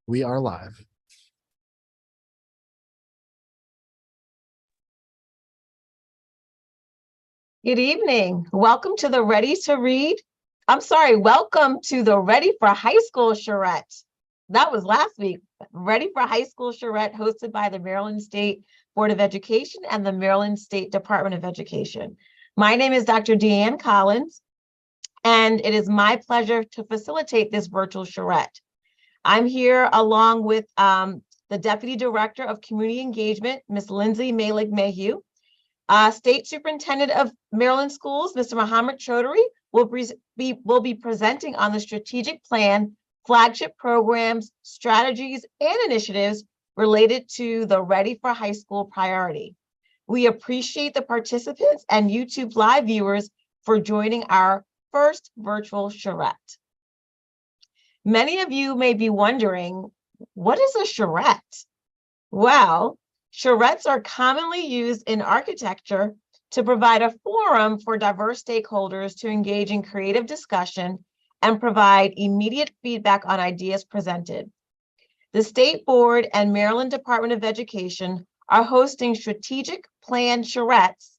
We are live. Good evening. Welcome to the Ready to Read. Welcome to the Ready for High School Charette. That was last week. Ready for High School Charette, hosted by the Maryland State Board of Education and the Maryland State Department of Education. My name is Dr. Deanne Collins, and it is my pleasure to facilitate this virtual charrette. I'm here along with the Deputy Director of Community Engagement, Ms. Lindsay Malik-Mayhew. State Superintendent of Maryland Schools, Mr. Mohammed Chaudhry, will be presenting on the strategic plan, flagship programs, strategies, and initiatives related to the Ready for High School priority. We appreciate the participants and YouTube Live viewers for joining our first virtual charrette. Many of you may be wondering, what is a charrette? Well, charrettes are commonly used in architecture to provide a forum for diverse stakeholders to engage in creative discussion and provide immediate feedback on ideas presented. The State Board and Maryland Department of Education are hosting strategic plan charrettes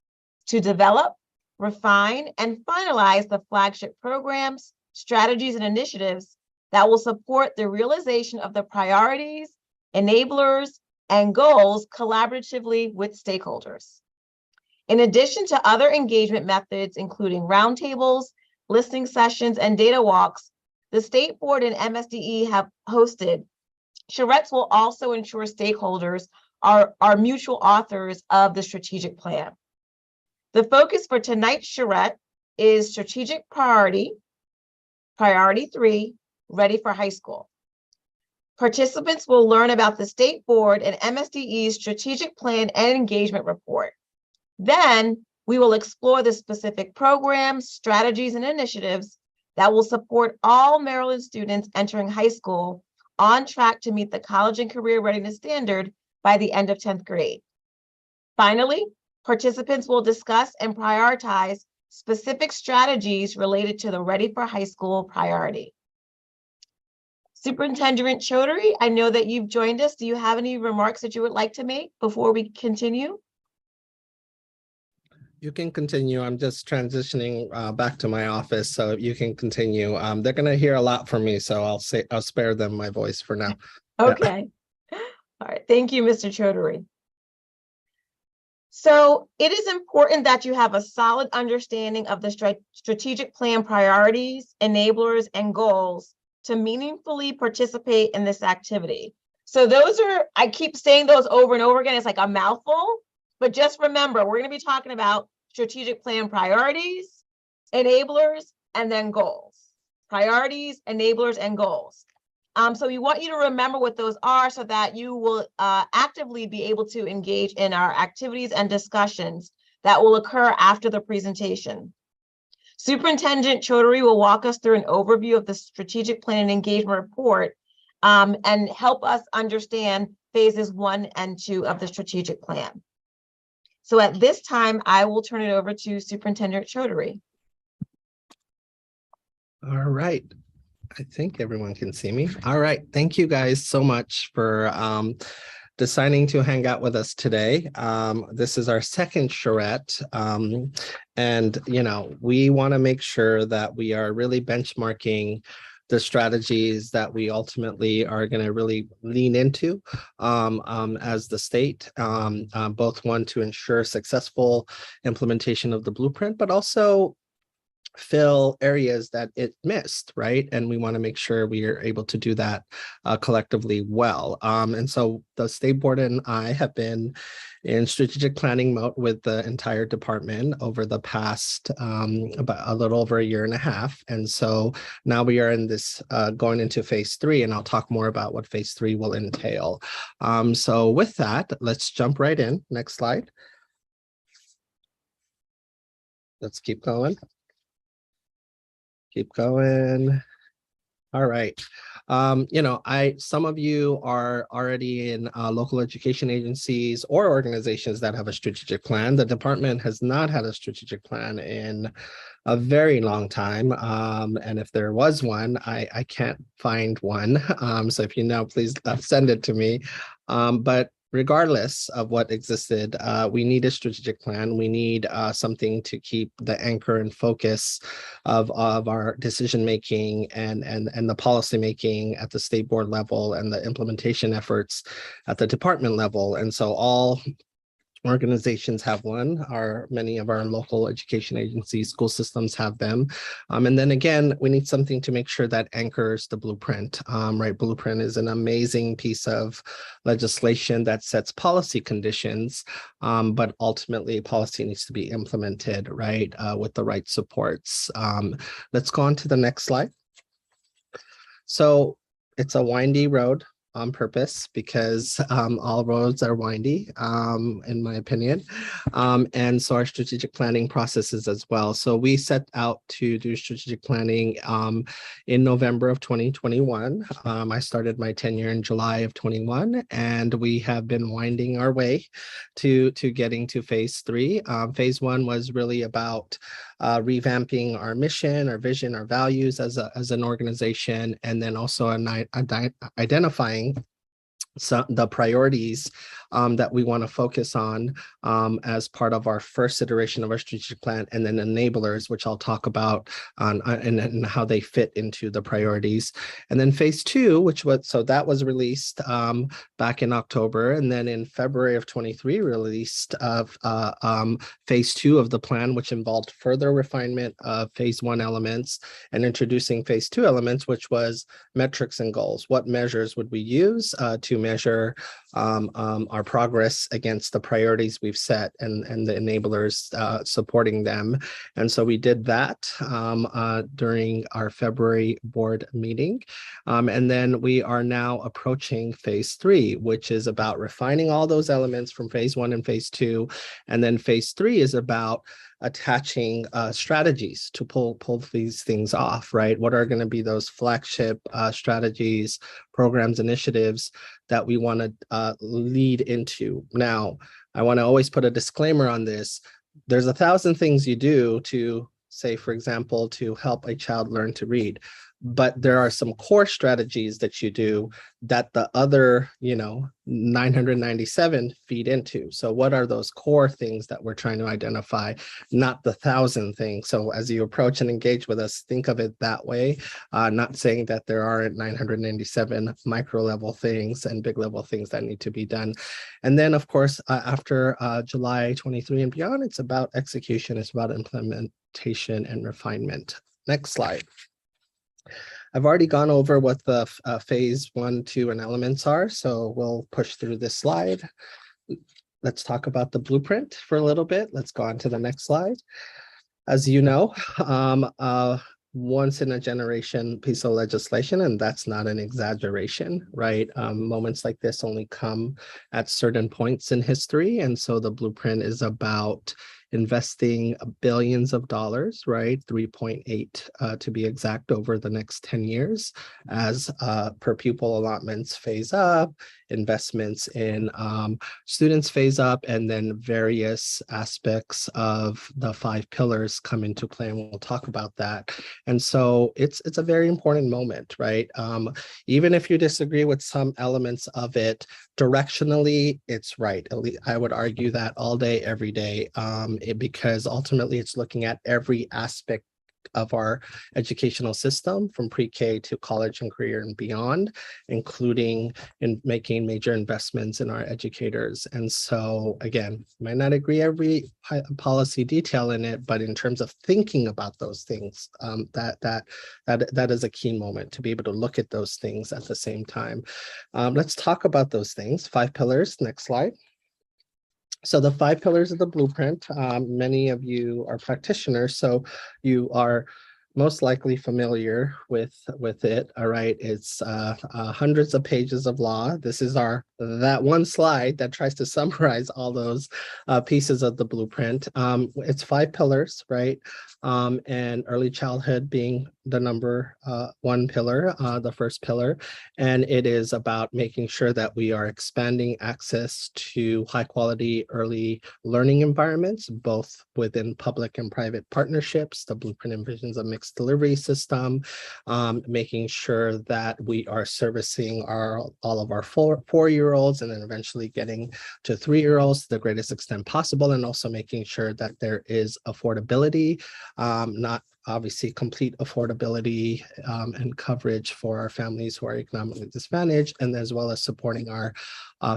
to develop, refine, and finalize the flagship programs, strategies, and initiatives that will support the realization of the priorities, enablers, and goals collaboratively with stakeholders. In addition to other engagement methods, including roundtables, listening sessions, and data walks, the State Board and MSDE have hosted. Charrettes will also ensure stakeholders are mutual authors of the strategic plan. The focus for tonight's charrette is strategic priority 3, Ready for High School. Participants will learn about the State Board and MSDE's strategic plan and engagement report. Then we will explore the specific programs, strategies, and initiatives that will support all Maryland students entering high school on track to meet the college and career readiness standard by the end of 10th grade. Finally, participants will discuss and prioritize specific strategies related to the Ready for High School priority. Superintendent Chaudhry, I know that you've joined us. Do you have any remarks that you would like to make before we continue? You can continue. I'm just transitioning back to my office, so you can continue. They're going to hear a lot from me, so I'll spare them my voice for now. Okay. Yeah. All right. Thank you, Mr. Chaudhry. So it is important that you have a solid understanding of the strategic plan priorities, enablers, and goals to meaningfully participate in this activity. So those are, I keep saying those over and over again, it's like a mouthful, but just remember, we're going to be talking about strategic plan priorities, enablers, and then goals. Priorities, enablers, and goals. So we want you to remember what those are so that you will actively be able to engage in our activities and discussions that will occur after the presentation. Superintendent Chaudhry will walk us through an overview of the strategic plan and engagement report and help us understand phases 1 and 2 of the strategic plan. So at this time, I will turn it over to Superintendent Chaudhry. All right. I think everyone can see me. All right. Thank you guys so much for deciding to hang out with us today. This is our second charrette. And, we want to make sure that we are really benchmarking the strategies that we ultimately are going to really lean into as the state, both one to ensure successful implementation of the blueprint, but also fill areas that it missed, right? And we want to make sure we are able to do that collectively well. And so the State Board and I have been in strategic planning mode with the entire department over the past about a little over a year and a half. And so now we are in this going into phase 3, and I'll talk more about what phase 3 will entail. So with that, let's jump right in. Next slide. Let's keep going. Keep going. All right. Some of you are already in local education agencies or organizations that have a strategic plan. The department has not had a strategic plan in a very long time. And if there was one, I can't find one. So if you know, please send it to me. But regardless of what existed, we need a strategic plan. We need something to keep the anchor and focus of our decision making and the policy making at the state board level and the implementation efforts at the department level. And so all organizations have one. Many of our local education agencies, school systems have them. And then again, we need something to make sure that anchors the blueprint, right? Blueprint is an amazing piece of legislation that sets policy conditions, but ultimately policy needs to be implemented, right? With the right supports. Let's go on to the next slide. So it's a windy road on purpose because all roads are windy, in my opinion. And so our strategic planning processes as well. So we set out to do strategic planning in November of 2021. I started my tenure in July of 21, and we have been winding our way to getting to phase 3. Phase 1 was really about revamping our mission, our vision, our values as an organization, and then also identifying the priorities that we want to focus on as part of our first iteration of our strategic plan, and then enablers, which I'll talk about and how they fit into the priorities. And then phase 2, that was released back in October, and then in February of 23 released phase 2 of the plan, which involved further refinement of phase 1 elements and introducing phase 2 elements, which was metrics and goals. What measures would we use to measure our progress against the priorities we've set and the enablers supporting them. And so we did that during our February board meeting. And then we are now approaching phase 3, which is about refining all those elements from phase 1 and phase 2. And then phase 3 is about attaching strategies to pull these things off, right? What are going to be those flagship strategies, programs, initiatives that we want to lead into? Now, I want to always put a disclaimer on this. There's 1,000 things you do to, say, for example, to help a child learn to read. But there are some core strategies that you do that the other, 997 feed into. So what are those core things that we're trying to identify, not the 1,000 things? So as you approach and engage with us, think of it that way, not saying that there aren't 997 micro level things and big level things that need to be done. And then, of course, after July 23 and beyond, it's about execution, it's about implementation and refinement. Next slide. I've already gone over what the phase 1, 2, and elements are, so we'll push through this slide. Let's talk about the blueprint for a little bit. Let's go on to the next slide. As you know, once in a generation piece of legislation, and that's not an exaggeration, right? Moments like this only come at certain points in history, and so the blueprint is about investing billions of dollars, right? 3.8 to be exact, over the next 10 years as per pupil allotments phase up, investments in students phase up, and then various aspects of the 5 pillars come into play, and we'll talk about that. And so it's a very important moment, right? Even if you disagree with some elements of it, directionally, it's right. At least I would argue that all day, every day, because ultimately it's looking at every aspect of our educational system from pre-K to college and career and beyond, including in making major investments in our educators. And so again, might not agree every policy detail in it, but in terms of thinking about those things, that is a key moment to be able to look at those things at the same time. Let's talk about those things. 5 pillars. Next slide. So the 5 pillars of the blueprint, many of you are practitioners, so you are most likely familiar with it. All right, it's hundreds of pages of law. This is that one slide that tries to summarize all those pieces of the blueprint. It's 5 pillars, right? And early childhood being the number one pillar, the first pillar. And it is about making sure that we are expanding access to high quality early learning environments, both within public and private partnerships. The blueprint envisions a mixed delivery system, making sure that we are servicing all of our four-year-olds and then eventually getting to 3-year-olds to the greatest extent possible, and also making sure that there is affordability, not obviously complete affordability and coverage for our families who are economically disadvantaged, and as well as supporting our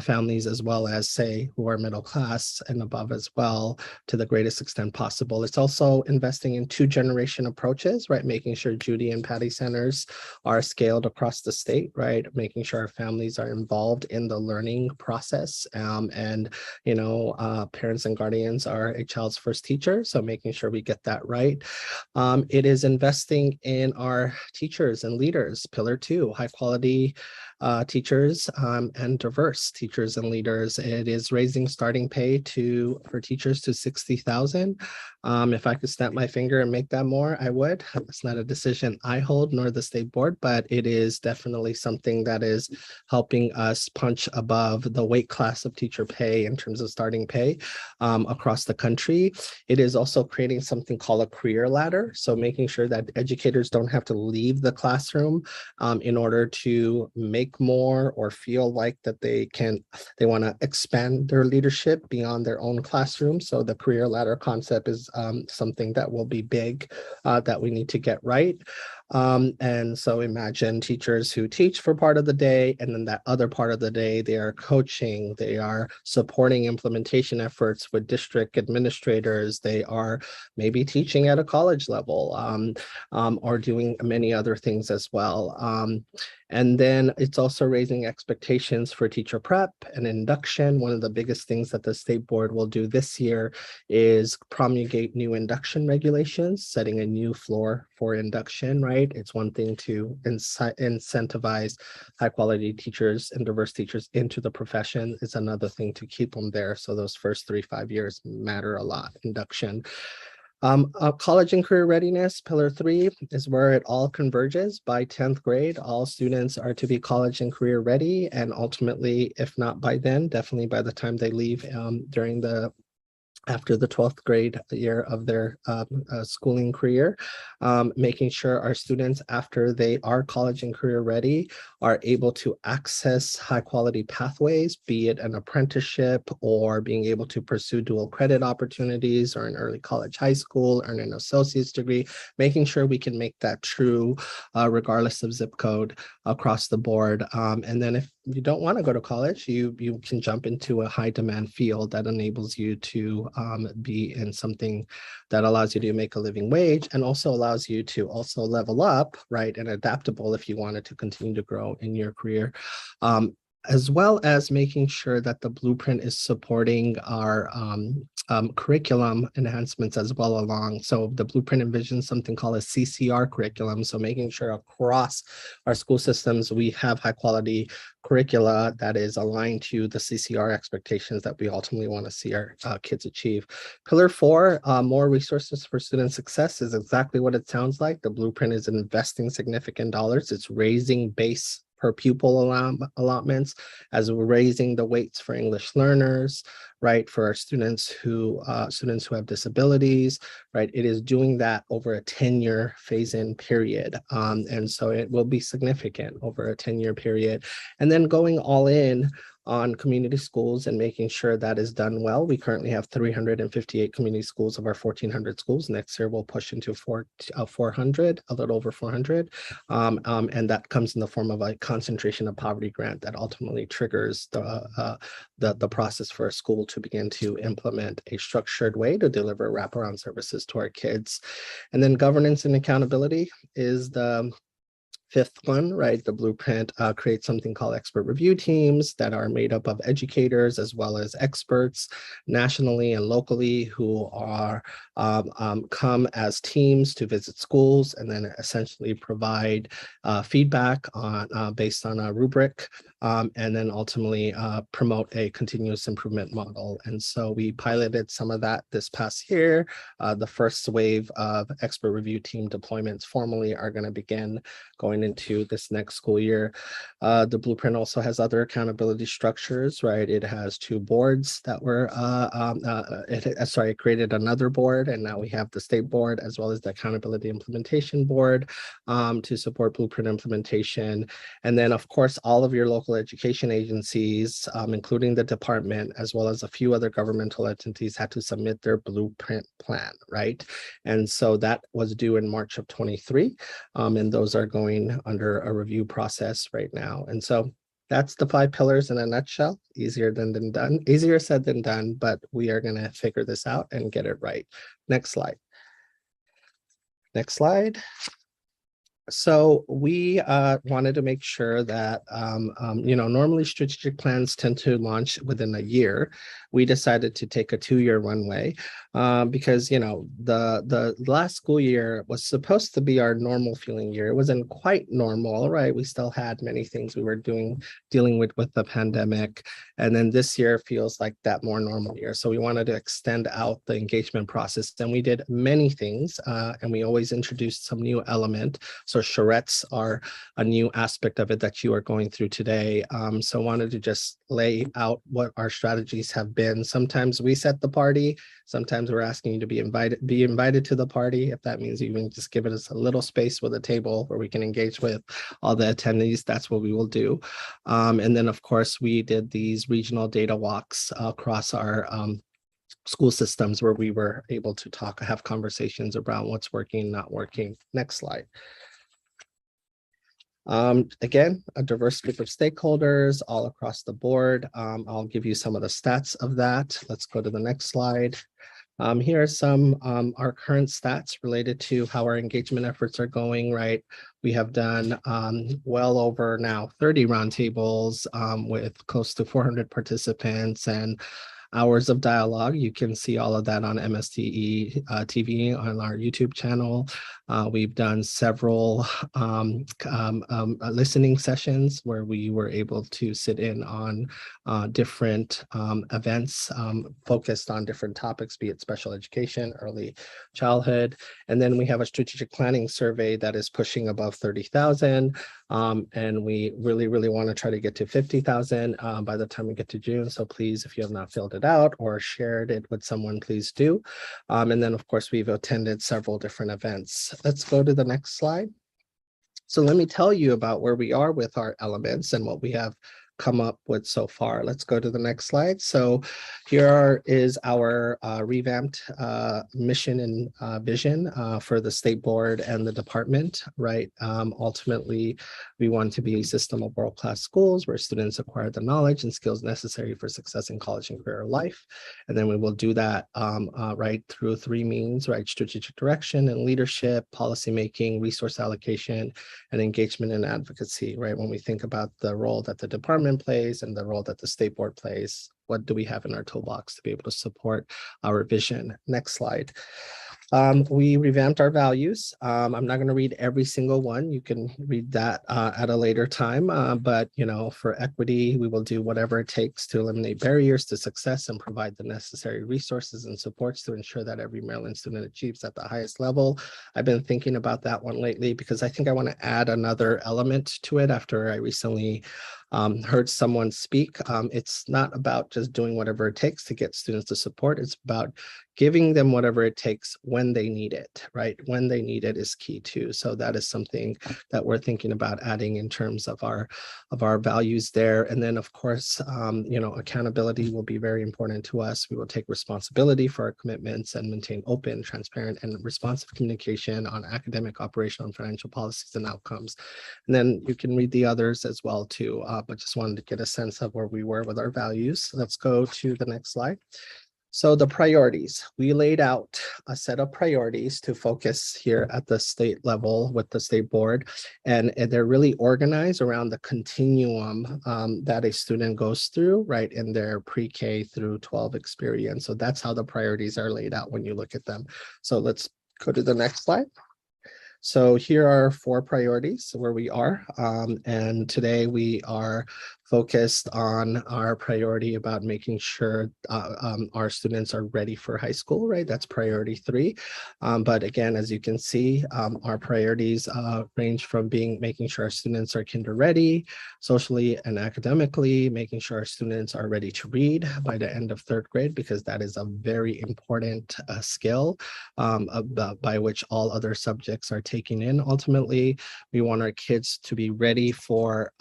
families as well as, say, who are middle class and above as well to the greatest extent possible. It's also investing in 2-generation approaches, right? Making sure Judy and Patty centers are scaled across the state, right? Making sure our families are involved in the learning process. And, parents and guardians are a child's first teacher. So making sure we get that right. It is investing in our teachers and leaders. Pillar 2, high quality teachers and diverse teachers and leaders. It is raising starting pay for teachers to $60,000. If I could snap my finger and make that more, I would. It's not a decision I hold nor the state board, but it is definitely something that is helping us punch above the weight class of teacher pay in terms of starting pay across the country. It is also creating something called a career ladder. So making sure that educators don't have to leave the classroom in order to make more or feel like that they want to expand their leadership beyond their own classroom. So the career ladder concept is something that will be big that we need to get right. And so imagine teachers who teach for part of the day, and then that other part of the day, they are coaching, they are supporting implementation efforts with district administrators, they are maybe teaching at a college level, or doing many other things as well. And then it's also raising expectations for teacher prep and induction. One of the biggest things that the state board will do this year is promulgate new induction regulations, setting a new floor for induction, right? It's one thing to incentivize high quality teachers and diverse teachers into the profession. It's another thing to keep them there. So those first 3-5 years matter a lot, induction. College and career readiness, pillar 3 is where it all converges. By 10th grade, all students are to be college and career ready. And ultimately, if not by then, definitely by the time they leave after the 12th grade year of their schooling career, making sure our students, after they are college and career ready, are able to access high quality pathways, be it an apprenticeship or being able to pursue dual credit opportunities or an early college, high school, earn an associate's degree, making sure we can make that true regardless of zip code across the board. And then if you don't want to go to college, you can jump into a high demand field that enables you to be in something that allows you to make a living wage and also allows you to also level up, right, and adaptable if you wanted to continue to grow in your career. As well as making sure that the blueprint is supporting our curriculum enhancements as well along. So the blueprint envisions something called a CCR curriculum. So making sure across our school systems, we have high quality curricula that is aligned to the CCR expectations that we ultimately want to see our kids achieve. Pillar 4, more resources for student success, is exactly what it sounds like. The blueprint is investing significant dollars. It's raising base per pupil allotments, as we're raising the weights for English learners, right, for our students who have disabilities, right. It is doing that over a 10-year phase-in period. And so it will be significant over a 10-year period. And then going all in on community schools and making sure that is done well. We currently have 358 community schools of our 1,400 schools. Next year, we'll push into 400, a little over 400. And that comes in the form of a concentration of poverty grant that ultimately triggers the process for a school to begin to implement a structured way to deliver wraparound services to our kids. And then governance and accountability is the fifth one, right? The blueprint creates something called expert review teams that are made up of educators as well as experts nationally and locally who are come as teams to visit schools and then essentially provide feedback on based on a rubric and then ultimately promote a continuous improvement model. And so we piloted some of that this past year. The first wave of expert review team deployments formally are going to begin going into this next school year. The blueprint also has other accountability structures, right? It has two boards that were, it created another board, and now we have the state board as well as the accountability implementation board to support blueprint implementation. And then, of course, all of your local education agencies, including the department, as well as a few other governmental entities, had to submit their blueprint plan, right? And so that was due in March of 23, and those are going under a review process right now. And so that's the 5 pillars in a nutshell. Easier said than done, but we are going to figure this out and get it right. Next slide. Next slide. So we wanted to make sure that, normally strategic plans tend to launch within a year. We decided to take a 2-year runway because, the last school year was supposed to be our normal feeling year. It wasn't quite normal, right? We still had many things we were dealing with the pandemic. And then this year feels like that more normal year. So we wanted to extend out the engagement process. And we did many things and we always introduced some new element. So charrettes are a new aspect of it that you are going through today. So wanted to just lay out what our strategies have been. Sometimes we set the party. Sometimes we're asking you to be invited to the party. If that means even just give us a little space with a table where we can engage with all the attendees, that's what we will do. And then, of course, we did these regional data walks across our school systems where we were able to have conversations around what's working, not working. Next slide. Again, a diverse group of stakeholders all across the board. I'll give you some of the stats of that. Let's go to the next slide. Here are some our current stats related to how our engagement efforts are going, right? We have done well over now 30 roundtables with close to 400 participants and hours of dialogue. You can see all of that on MSTE TV on our YouTube channel. We've done several listening sessions where we were able to sit in on different events focused on different topics, be it special education, early childhood. And then we have a strategic planning survey that is pushing above 30,000. And we really want to try to get to 50,000 by the time we get to June. So please, if you have not filled it out or shared it with someone, please do. And then, of course, we've attended several different events. Let's go to the next slide. So let me tell you about where we are with our elements and what we have come up with so far. Let's go to the next slide. So here is our revamped mission and vision for the state board and the department, right? Ultimately, we want to be a system of world-class schools where students acquire the knowledge and skills necessary for success in college and career life. And then we will do that right through 3 means, right? Strategic direction and leadership, policymaking, resource allocation, and engagement and advocacy, right? When we think about the role that the department plays and the role that the state board plays, what do we have in our toolbox to be able to support our vision? Next slide. We revamped our values. I'm not going to read every single one. You can read that at a later time. But, for equity, we will do whatever it takes to eliminate barriers to success and provide the necessary resources and supports to ensure that every Maryland student achieves at the highest level. I've been thinking about that one lately because I think I want to add another element to it after I recently heard someone speak. It's not about just doing whatever it takes to get students to support. It's about giving them whatever it takes when they need it, right? When they need it is key too. So that is something that we're thinking about adding in terms of our values there. And then, of course, accountability will be very important to us. We will take responsibility for our commitments and maintain open, transparent, and responsive communication on academic, operational, and financial policies and outcomes. And then you can read the others as well too, but just wanted to get a sense of where we were with our values. Let's go to the next slide. So the priorities, we laid out a set of priorities to focus here at the state level with the state board. And they're really organized around the continuum that a student goes through, right, in their pre-K through 12 experience. So that's how the priorities are laid out when you look at them. So let's go to the next slide. So here are 4 priorities where we are. And today we are focused on our priority about making sure our students are ready for high school, right? That's priority 3. But again, as you can see, our priorities range from making sure our students are kinder ready, socially and academically, making sure our students are ready to read by the end of 3rd grade, because that is a very important skill by which all other subjects are taken in. Ultimately, we want our kids to be ready for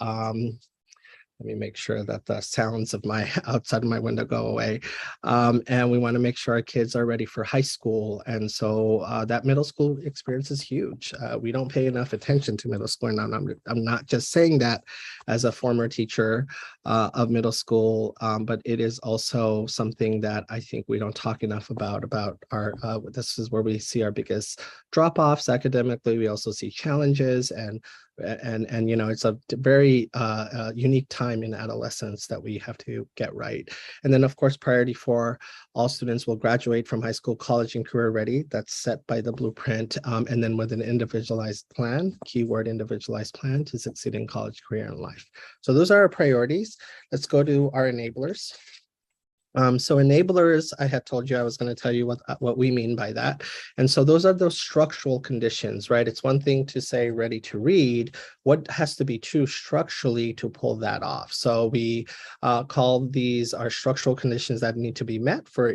let me make sure that the sounds of my outside of my window go away. And we want to make sure our kids are ready for high school. And so that middle school experience is huge. We don't pay enough attention to middle school. And I'm not just saying that as a former teacher of middle school, but it is also something that I think we don't talk enough about our, this is where we see our biggest drop-offs academically. We also see challenges and you know, it's a very unique time in adolescence that we have to get right. And then of course, priority 4, all students will graduate from high school, college, and career ready. That's set by the blueprint. And then with an individualized plan, keyword individualized plan, to succeed in college, career, and life. So those are our priorities. Let's go to our enablers. So enablers, I had told you I was going to tell you what we mean by that. And so those are those structural conditions, right? It's one thing to say ready to read. What has to be true structurally to pull that off? So we call these our structural conditions that need to be met for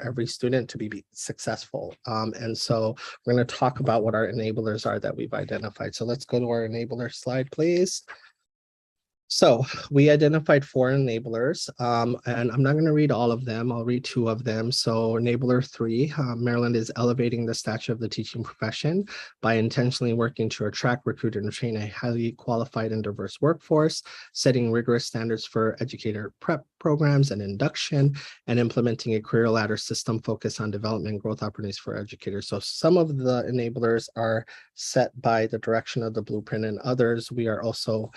every student to be successful. And so we're going to talk about what our enablers are that we've identified. So let's go to our enabler slide, please. So we identified 4 enablers, and I'm not going to read all of them. I'll read 2 of them. So enabler 3, Maryland is elevating the stature of the teaching profession by intentionally working to attract, recruit, and train a highly qualified and diverse workforce, setting rigorous standards for educator prep programs and induction, and implementing a career ladder system focused on development and growth opportunities for educators. So some of the enablers are set by the direction of the blueprint, and others we are also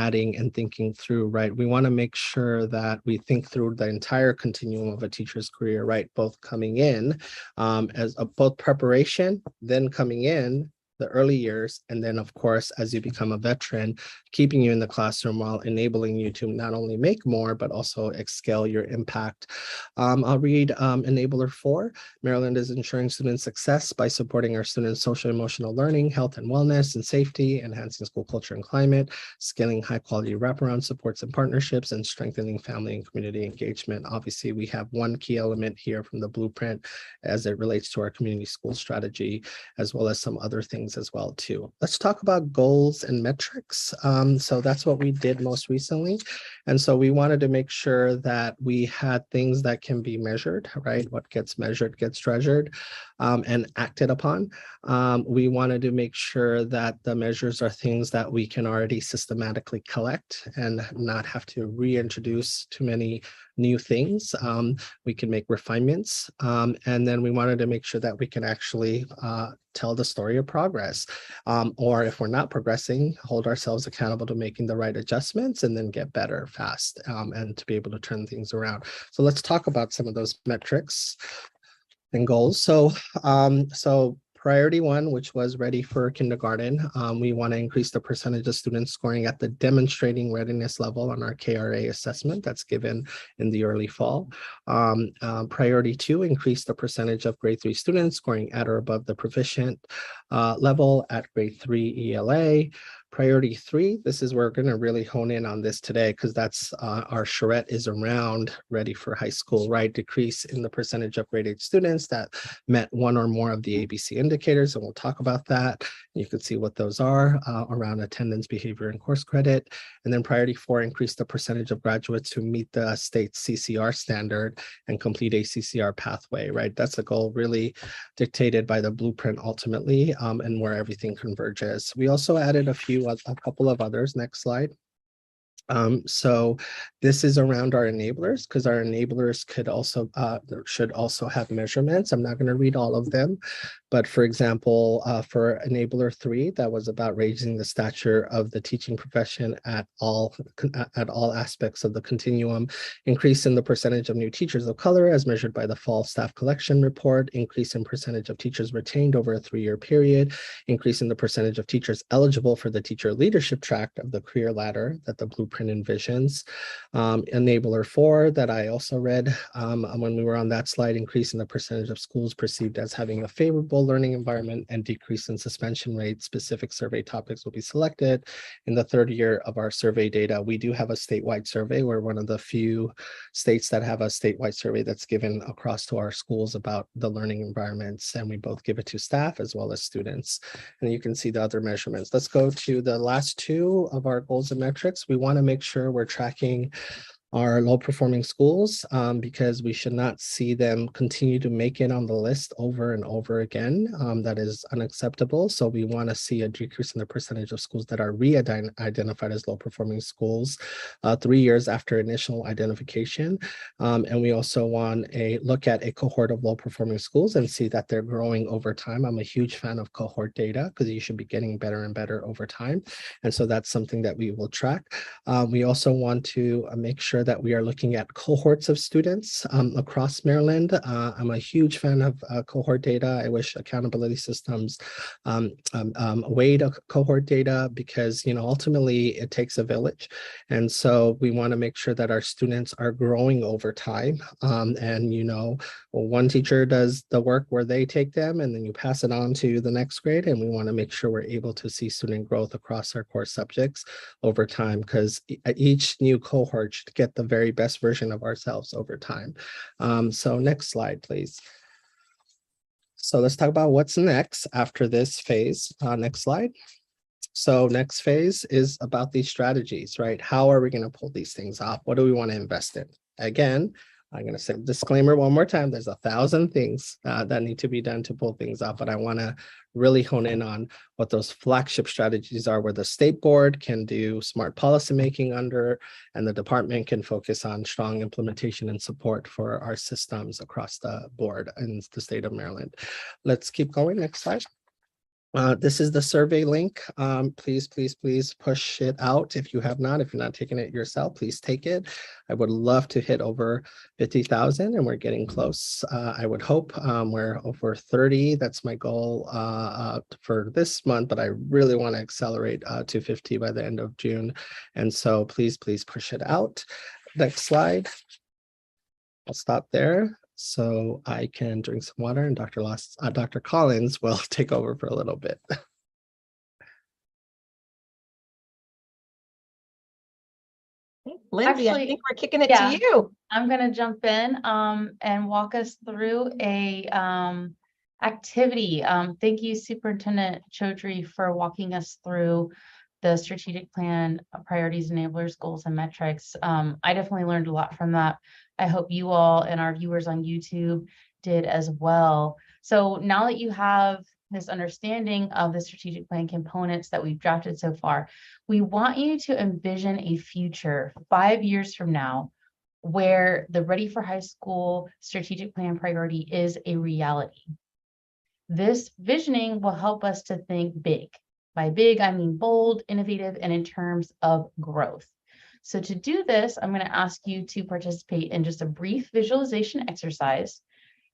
adding and thinking through, right? We want to make sure that we think through the entire continuum of a teacher's career, right? Both coming in as both preparation, then coming in, the early years, and then of course, as you become a veteran, keeping you in the classroom while enabling you to not only make more, but also scale your impact. I'll read enabler 4. Maryland is ensuring student success by supporting our students' social emotional learning, health and wellness and safety, enhancing school culture and climate, scaling high quality wraparound supports and partnerships, and strengthening family and community engagement. Obviously, we have one key element here from the blueprint as it relates to our community school strategy, as well as some other things as well too. Let's talk about goals and metrics. So that's what we did most recently. And so we wanted to make sure that we had things that can be measured, right? What gets measured gets treasured and acted upon. We wanted to make sure that the measures are things that we can already systematically collect and not have to reintroduce too many new things. We can make refinements. And then we wanted to make sure that we can actually tell the story of progress. Or if we're not progressing, hold ourselves accountable to making the right adjustments and then get better fast and to be able to turn things around. So let's talk about some of those metrics and goals. So priority 1, which was ready for kindergarten, we want to increase the percentage of students scoring at the demonstrating readiness level on our KRA assessment that's given in the early fall. Priority 2, increase the percentage of grade 3 students scoring at or above the proficient level at grade 3 ELA. Priority 3, this is where we're going to really hone in on this today, because that's our charrette is around ready for high school, right? Decrease in the percentage of grade 8 students that met one or more of the ABC indicators, and we'll talk about that. You can see what those are around attendance, behavior, and course credit. And then priority 4, increase the percentage of graduates who meet the state CCR standard and complete a CCR pathway, right? That's a goal really dictated by the blueprint ultimately, and where everything converges. We also added a couple of others. Next slide. So this is around our enablers, because our enablers could also should also have measurements. I'm not going to read all of them, but for example, for enabler 3, that was about raising the stature of the teaching profession at all aspects of the continuum, increase in the percentage of new teachers of color as measured by the fall staff collection report, increase in percentage of teachers retained over a 3-year period, increase in the percentage of teachers eligible for the teacher leadership track of the career ladder that the blueprint envisions. Enabler 4 that I also read when we were on that slide, increase in the percentage of schools perceived as having a favorable learning environment and decrease in suspension rates. Specific survey topics will be selected. In the 3rd year of our survey data, we do have a statewide survey. We're one of the few states that have a statewide survey that's given across to our schools about the learning environments, and we both give it to staff as well as students. And you can see the other measurements. Let's go to the last 2 of our goals and metrics. We want to make sure we're tracking our low performing schools because we should not see them continue to make it on the list over and over again. That is unacceptable. So we want to see a decrease in the percentage of schools that are re-identified as low performing schools 3 years after initial identification. And we also want a look at a cohort of low performing schools and see that they're growing over time. I'm a huge fan of cohort data because you should be getting better and better over time. And so that's something that we will track. We also want to make sure that we are looking at cohorts of students across Maryland. I'm a huge fan of cohort data. I wish accountability systems weighed cohort data because, ultimately it takes a village. And so we want to make sure that our students are growing over time. One teacher does the work where they take them and then you pass it on to the next grade. And we want to make sure we're able to see student growth across our core subjects over time, because each new cohort should get the very best version of ourselves over time. So next slide, please. So let's talk about what's next after this phase. Next slide. So next phase is about these strategies, right? How are we going to pull these things off? What do we want to invest in? Again, I'm going to say disclaimer one more time. There's 1,000 things that need to be done to pull things off, but I want to really hone in on what those flagship strategies are, where the state board can do smart policymaking under, and the department can focus on strong implementation and support for our systems across the board in the state of Maryland. Let's keep going. Next slide. This is the survey link. Please push it out if you have not. If you're not taking it yourself, please take it. I would love to hit over 50,000 and we're getting close. I would hope we're over 30. That's my goal for this month, but I really want to accelerate to 50 by the end of June. And so please push it out. Next slide. I'll stop there so I can drink some water, and Dr. Collins will take over for a little bit. Lindsay, I think we're kicking it to you. I'm going to jump in and walk us through a activity. Thank you, Superintendent Chaudhry, for walking us through the strategic plan, priorities, enablers, goals, and metrics. I definitely learned a lot from that. I hope you all and our viewers on YouTube did as well. So now that you have this understanding of the strategic plan components that we've drafted so far, we want you to envision a future 5 years from now where the Ready for High School strategic plan priority is a reality. This visioning will help us to think big. By big, I mean bold, innovative, and in terms of growth. So to do this, I'm going to ask you to participate in just a brief visualization exercise.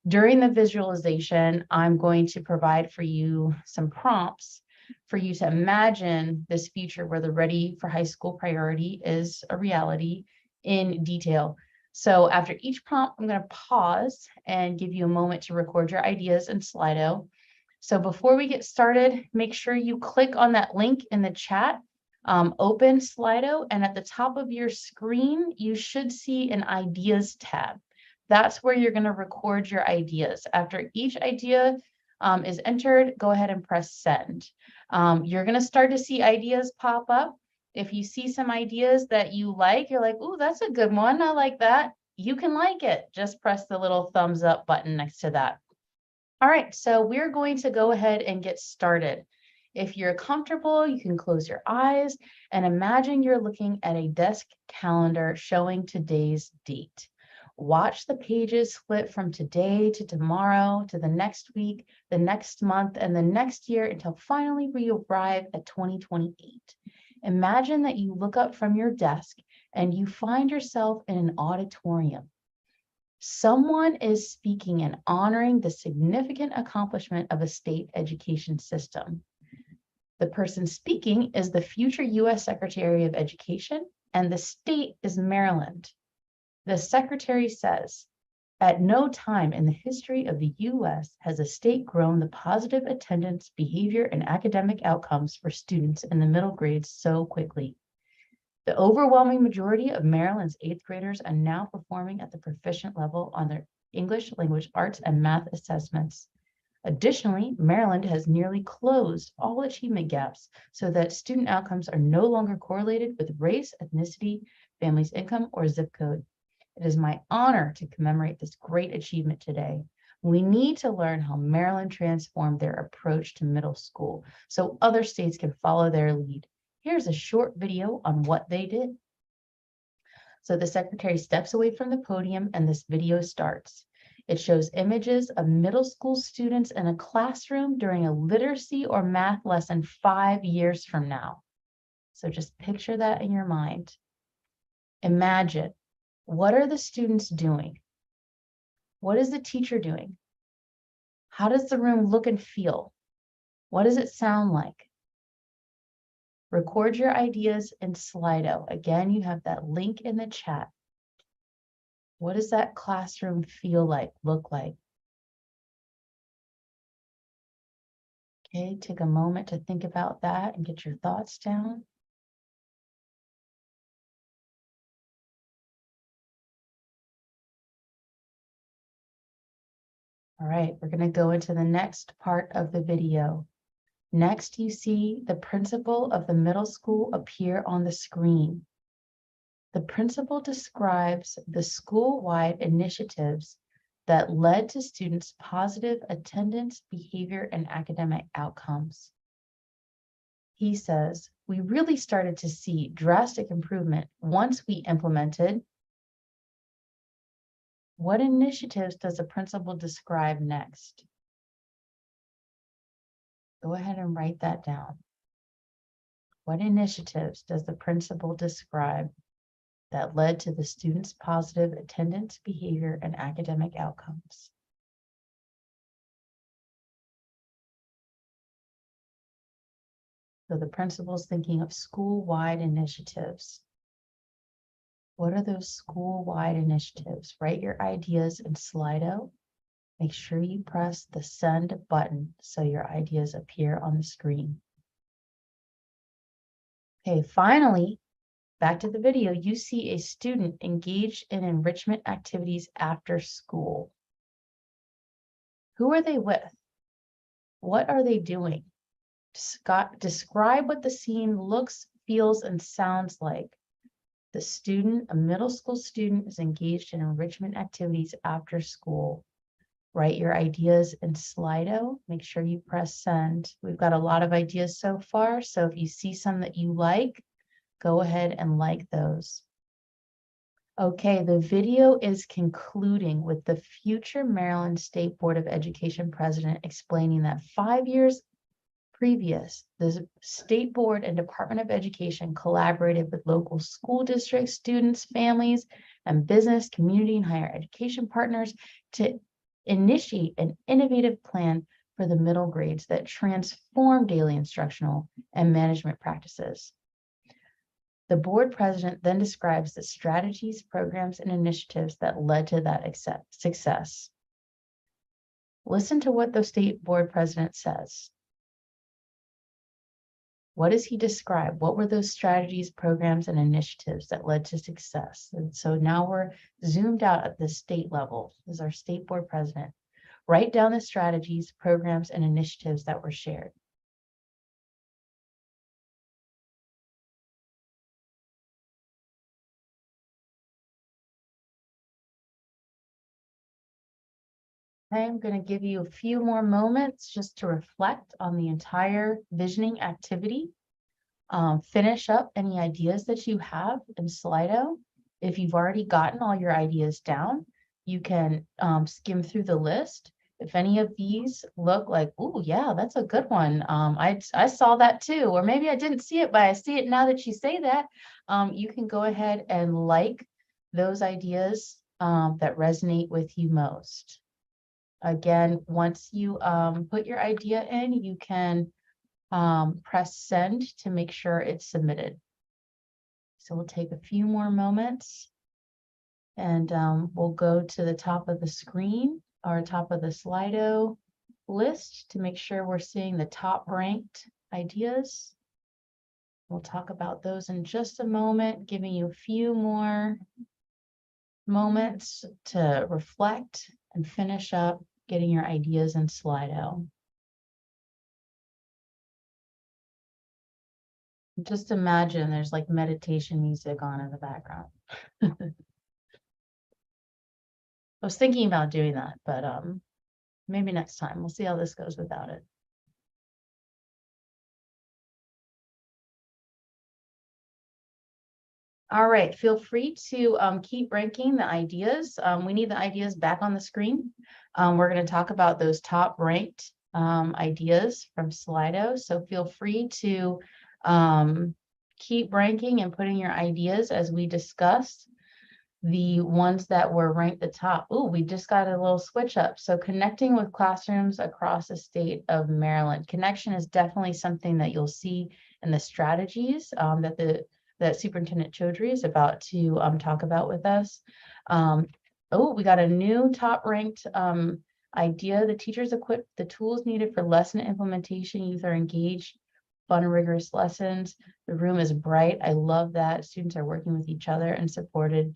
During the visualization, I'm going to provide for you some prompts for you to imagine this future where the Ready for High School priority is a reality in detail. So after each prompt, I'm going to pause and give you a moment to record your ideas in Slido. So before we get started, make sure you click on that link in the chat, open Slido, and at the top of your screen, you should see an Ideas tab. That's where you're going to record your ideas. After each idea is entered, go ahead and press send. You're going to start to see ideas pop up. If you see some ideas that you like, you're like, ooh, that's a good one. I like that. You can like it. Just press the little thumbs up button next to that. All right, so we're going to go ahead and get started. If you're comfortable, you can close your eyes and imagine you're looking at a desk calendar showing today's date. Watch the pages flip from today to tomorrow to the next week, the next month, and the next year until finally we arrive at 2028. Imagine that you look up from your desk and you find yourself in an auditorium. Someone is speaking and honoring the significant accomplishment of a state education system. The person speaking is the future U.S. Secretary of Education, and the state is Maryland. The secretary says, "At no time in the history of the U.S. has a state grown the positive attendance, behavior, and academic outcomes for students in the middle grades so quickly. The overwhelming majority of Maryland's 8th graders are now performing at the proficient level on their English language arts and math assessments. Additionally, Maryland has nearly closed all achievement gaps so that student outcomes are no longer correlated with race, ethnicity, family's income, or zip code. It is my honor to commemorate this great achievement today. We need to learn how Maryland transformed their approach to middle school so other states can follow their lead. Here's a short video on what they did." So the secretary steps away from the podium and this video starts. It shows images of middle school students in a classroom during a literacy or math lesson 5 years from now. So just picture that in your mind. Imagine, what are the students doing? What is the teacher doing? How does the room look and feel? What does it sound like? Record your ideas in Slido. Again, you have that link in the chat. What does that classroom feel like, look like? Okay, take a moment to think about that and get your thoughts down. All right, we're going to go into the next part of the video. Next, you see the principal of the middle school appear on the screen. The principal describes the school-wide initiatives that led to students' positive attendance, behavior, and academic outcomes. He says, "We really started to see drastic improvement once we implemented." What initiatives does the principal describe next? Go ahead and write that down. What initiatives does the principal describe that led to the students' positive attendance, behavior, and academic outcomes? So the principal's thinking of school-wide initiatives. What are those school-wide initiatives? Write your ideas in Slido. Make sure you press the send button so your ideas appear on the screen. Okay, finally, back to the video, you see a student engaged in enrichment activities after school. Who are they with? What are they doing? Describe what the scene looks, feels, and sounds like. The student, a middle school student, is engaged in enrichment activities after school. Write your ideas in Slido. Make sure you press send. We've got a lot of ideas so far, so if you see some that you like, go ahead and like those. Okay, the video is concluding with the future Maryland State Board of Education president explaining that 5 years previous, the State Board and Department of Education collaborated with local school districts, students, families, and business, community, and higher education partners to initiate an innovative plan for the middle grades that transform daily instructional and management practices. The board president then describes the strategies, programs, and initiatives that led to that success. Listen to what the state board president says. What does he describe? What were those strategies, programs, and initiatives that led to success? And so now we're zoomed out at the state level. This is our state board president. Write down the strategies, programs, and initiatives that were shared. Okay, I'm going to give you a few more moments just to reflect on the entire visioning activity. Finish up any ideas that you have in Slido. If you've already gotten all your ideas down, you can skim through the list. If any of these look like, oh yeah, that's a good one. I saw that too, or maybe I didn't see it, but I see it now that you say that. You can go ahead and like those ideas that resonate with you most. Again, once you put your idea in, you can press send to make sure it's submitted. So we'll take a few more moments and we'll go to the top of the screen or top of the Slido list to make sure we're seeing the top ranked ideas. We'll talk about those in just a moment, giving you a few more moments to reflect and finish up getting your ideas in Slido. Just imagine there's like meditation music on in the background. I was thinking about doing that, but maybe next time. We'll see how this goes without it. All right, feel free to keep ranking the ideas. We need the ideas back on the screen. We're going to talk about those top ranked ideas from Slido. So feel free to keep ranking and putting your ideas as we discussed. The ones that were ranked the top. Oh, we just got a little switch up. So connecting with classrooms across the state of Maryland. Connection is definitely something that you'll see in the strategies that Superintendent Chaudhry is about to talk about with us. Oh, we got a new top ranked idea. The teachers equipped the tools needed for lesson implementation. Youth are engaged, fun and rigorous lessons. The room is bright. I love that. Students are working with each other and supported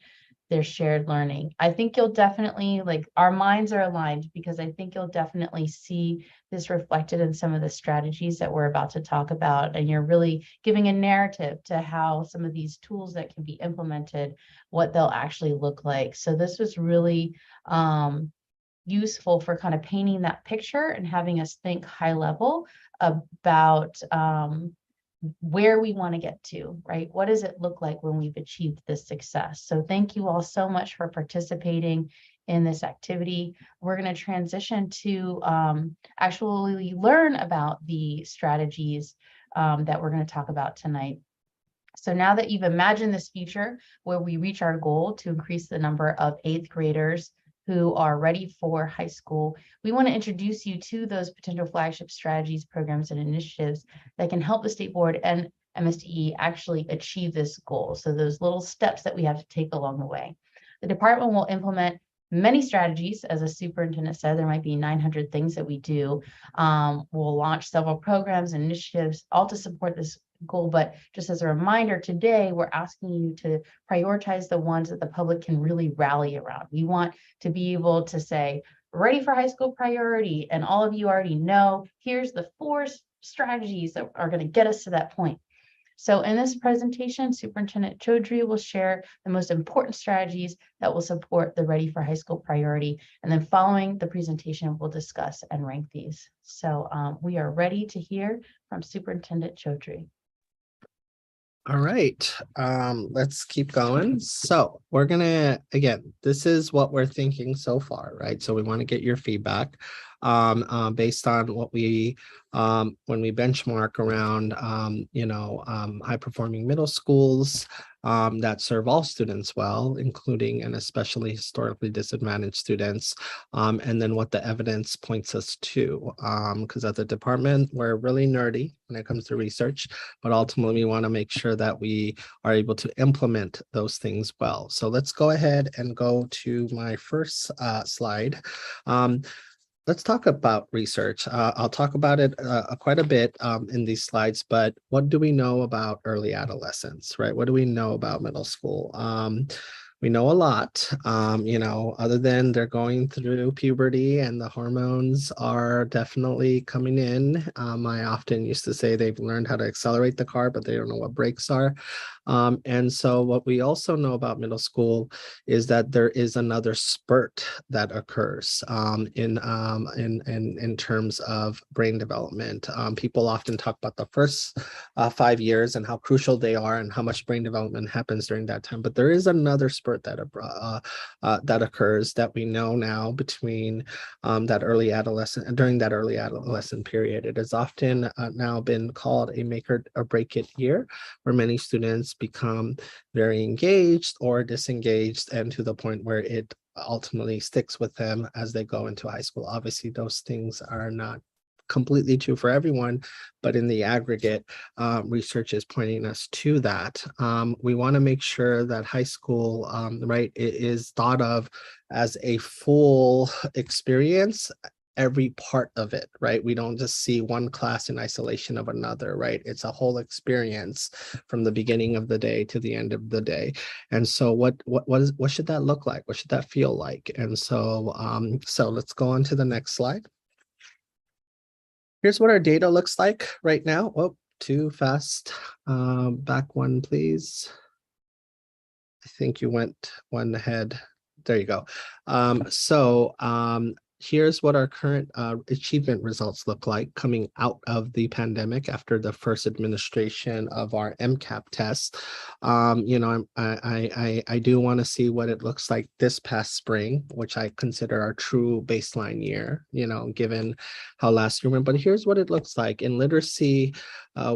their shared learning. I think you'll definitely, like, our minds are aligned because I think you'll definitely see this reflected in some of the strategies that we're about to talk about. And you're really giving a narrative to how some of these tools that can be implemented, what they'll actually look like. So this was really useful for kind of painting that picture and having us think high level about where we want to get to, right? What does it look like when we've achieved this success? So thank you all so much for participating in this activity. We're going to transition to actually learn about the strategies that we're going to talk about tonight. So now that you've imagined this future where we reach our goal to increase the number of 8th graders who are ready for high school, we want to introduce you to those potential flagship strategies, programs, and initiatives that can help the state board and MSTE actually achieve this goal. So those little steps that we have to take along the way. The department will implement many strategies. As a superintendent said, there might be 900 things that we do. We'll launch several programs and initiatives, all to support this goal. But just as a reminder, today we're asking you to prioritize the ones that the public can really rally around. We want to be able to say, ready for high school priority, and all of you already know, here's the 4 strategies that are going to get us to that point. So in this presentation, Superintendent Chaudhry will share the most important strategies that will support the Ready for High School priority. And then following the presentation, we'll discuss and rank these. So we are ready to hear from Superintendent Chaudhry. All right, let's keep going. So we're gonna, again, this is what we're thinking so far, right? So we want to get your feedback based on what we, when we benchmark around, high performing middle schools that serve all students well, including and especially historically disadvantaged students, and then what the evidence points us to. Because as a department, we're really nerdy when it comes to research, but ultimately we want to make sure that we are able to implement those things well. So let's go ahead and go to my first slide. Let's talk about research. I'll talk about it quite a bit in these slides, but what do we know about early adolescence, right? What do we know about middle school? we know a lot, you know, other than they're going through puberty and the hormones are definitely coming in. I often used to say they've learned how to accelerate the car, but they don't know what brakes are. And so what we also know about middle school is that there is another spurt that occurs in terms of brain development. People often talk about the first 5 years and how crucial they are and how much brain development happens during that time. But there is another spurt that that occurs that we know now between that early adolescent, during that early adolescent period. It has often now been called a make or break it year, where many students become very engaged or disengaged, and to the point where it ultimately sticks with them as they go into high school. Obviously, those things are not completely true for everyone, but in the aggregate, research is pointing us to that. We want to make sure that high school, right, is thought of as a full experience, every part of it, right? We don't just see one class in isolation of another, right? It's a whole experience from the beginning of the day to the end of the day. And so what should that look like? What should that feel like? And so so let's go on to the next slide. Here's what our data looks like right now. Oh, too fast. Back one, please. I think you went one ahead. There you go. Here's what our current achievement results look like coming out of the pandemic after the first administration of our MCAP test. You know, I do want to see what it looks like this past spring, which I consider our true baseline year, you know, given how last year went. But here's what it looks like. In literacy,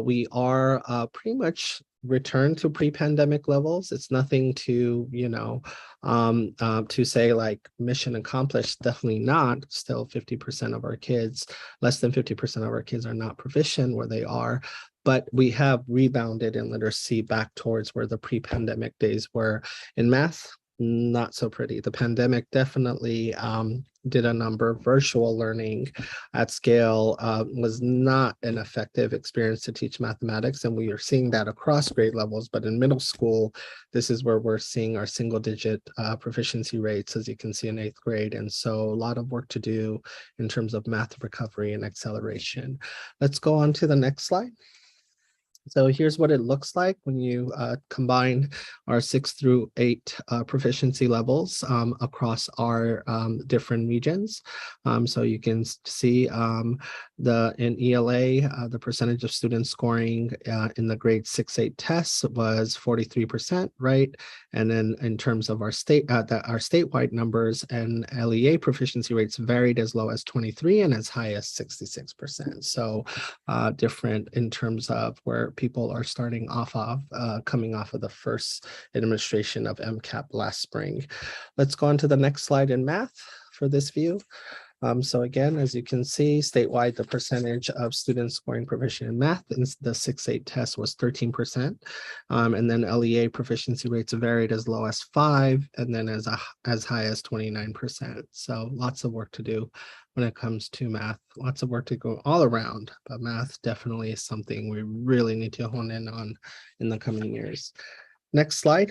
we are pretty much returned to pre-pandemic levels. It's nothing to, you know, to say like mission accomplished, definitely not. Still 50% of our kids, less than 50% of our kids are not proficient where they are, but we have rebounded in literacy back towards where the pre-pandemic days were. In math, not so pretty. The pandemic definitely did a number. Virtual learning at scale was not an effective experience to teach mathematics, and we are seeing that across grade levels. But in middle school, this is where we're seeing our single-digit proficiency rates, as you can see in 8th grade. And so a lot of work to do in terms of math recovery and acceleration. Let's go on to the next slide. So here's what it looks like when you combine our 6 through 8 proficiency levels across our different regions. So you can see in ELA, the percentage of students scoring in the grade 6-8 tests was 43%, right? And then in terms of our statewide numbers and LEA proficiency rates varied as low as 23 and as high as 66%. So different in terms of where people are starting off of, coming off of the first administration of MCAP last spring. Let's go on to the next slide in math for this view. So again, as you can see, statewide, the percentage of students scoring proficient in math in the 6-8 test was 13%. And then LEA proficiency rates varied as low as 5%, and then as high as 29%. So lots of work to do when it comes to math, lots of work to go all around, but math definitely is something we really need to hone in on in the coming years. Next slide.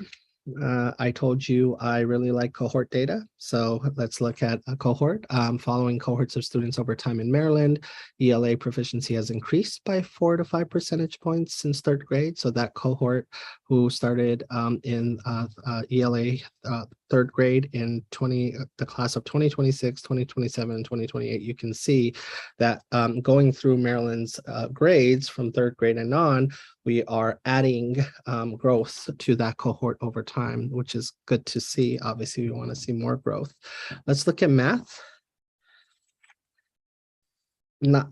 I told you I really like cohort data. So let's look at a cohort. Following cohorts of students over time in Maryland, ELA proficiency has increased by 4 to 5 percentage points since 3rd grade. So that cohort who started in ELA 3rd grade in the class of 2026, 2027, and 2028, you can see that going through Maryland's grades from 3rd grade and on, we are adding growth to that cohort over time, which is good to see. Obviously, we want to see more growth. Let's look at math. Not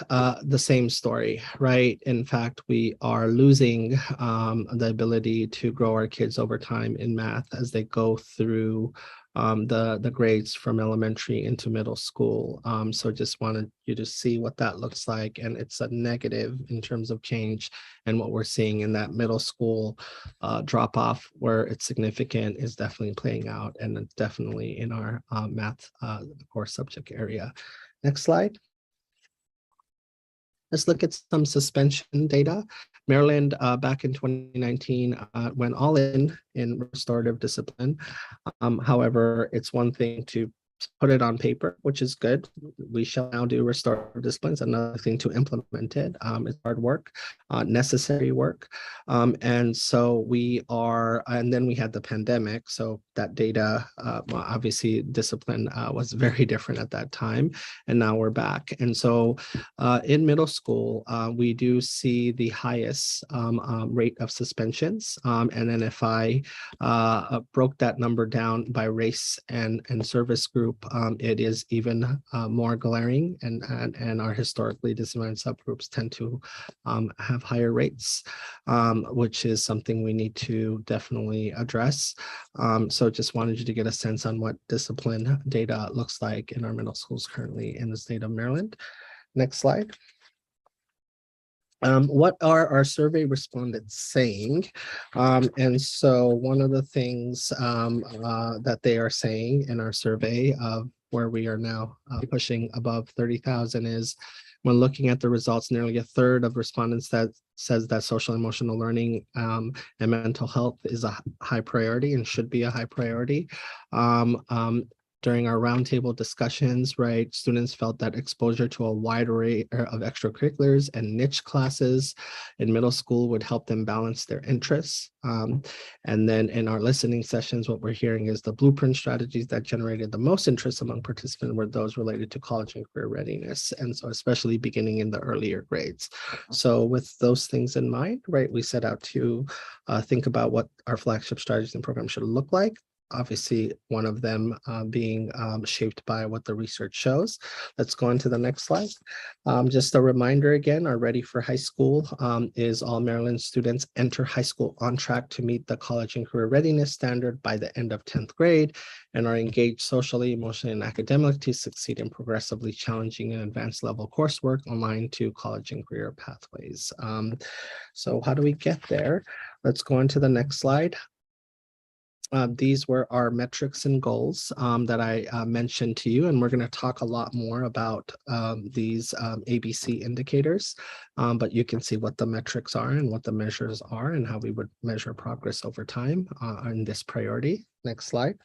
the same story, right? In fact, we are losing the ability to grow our kids over time in math as they go through the grades from elementary into middle school. So just wanted you to see what that looks like. And it's a negative in terms of change. And what we're seeing in that middle school drop off where it's significant is definitely playing out. And it's definitely in our math core subject area. Next slide. Let's look at some suspension data Maryland, back in 2019, went all in restorative discipline. However, it's one thing to put it on paper, which is good. We shall now do restorative disciplines. Another thing to implement it is hard work, necessary work. And so and then we had the pandemic. So that data, obviously discipline was very different at that time. And now we're back. And so in middle school, we do see the highest rate of suspensions. And then if I broke that number down by race and service group, it is even more glaring, and our historically disadvantaged subgroups tend to have higher rates, which is something we need to definitely address. So just wanted you to get a sense on what discipline data looks like in our middle schools currently in the state of Maryland. Next slide. What are our survey respondents saying? And so one of the things that they are saying in our survey of where we are now pushing above 30,000 is, when looking at the results, nearly a third of respondents that says that social emotional learning and mental health is a high priority and should be a high priority. During our roundtable discussions, right, students felt that exposure to a wide array of extracurriculars and niche classes in middle school would help them balance their interests. And then in our listening sessions, what we're hearing is the blueprint strategies that generated the most interest among participants were those related to college and career readiness. And so especially beginning in the earlier grades. So with those things in mind, right, we set out to think about what our flagship strategies and programs should look like. Obviously, one of them being shaped by what the research shows. Let's go on to the next slide. Just a reminder again, our Ready for High School is all Maryland students enter high school on track to meet the college and career readiness standard by the end of 10th grade and are engaged socially, emotionally, and academically to succeed in progressively challenging and advanced level coursework aligned to college and career pathways. So how do we get there? Let's go on to the next slide. These were our metrics and goals that I mentioned to you, and we're going to talk a lot more about these ABC indicators, but you can see what the metrics are and what the measures are and how we would measure progress over time on this priority. Next slide.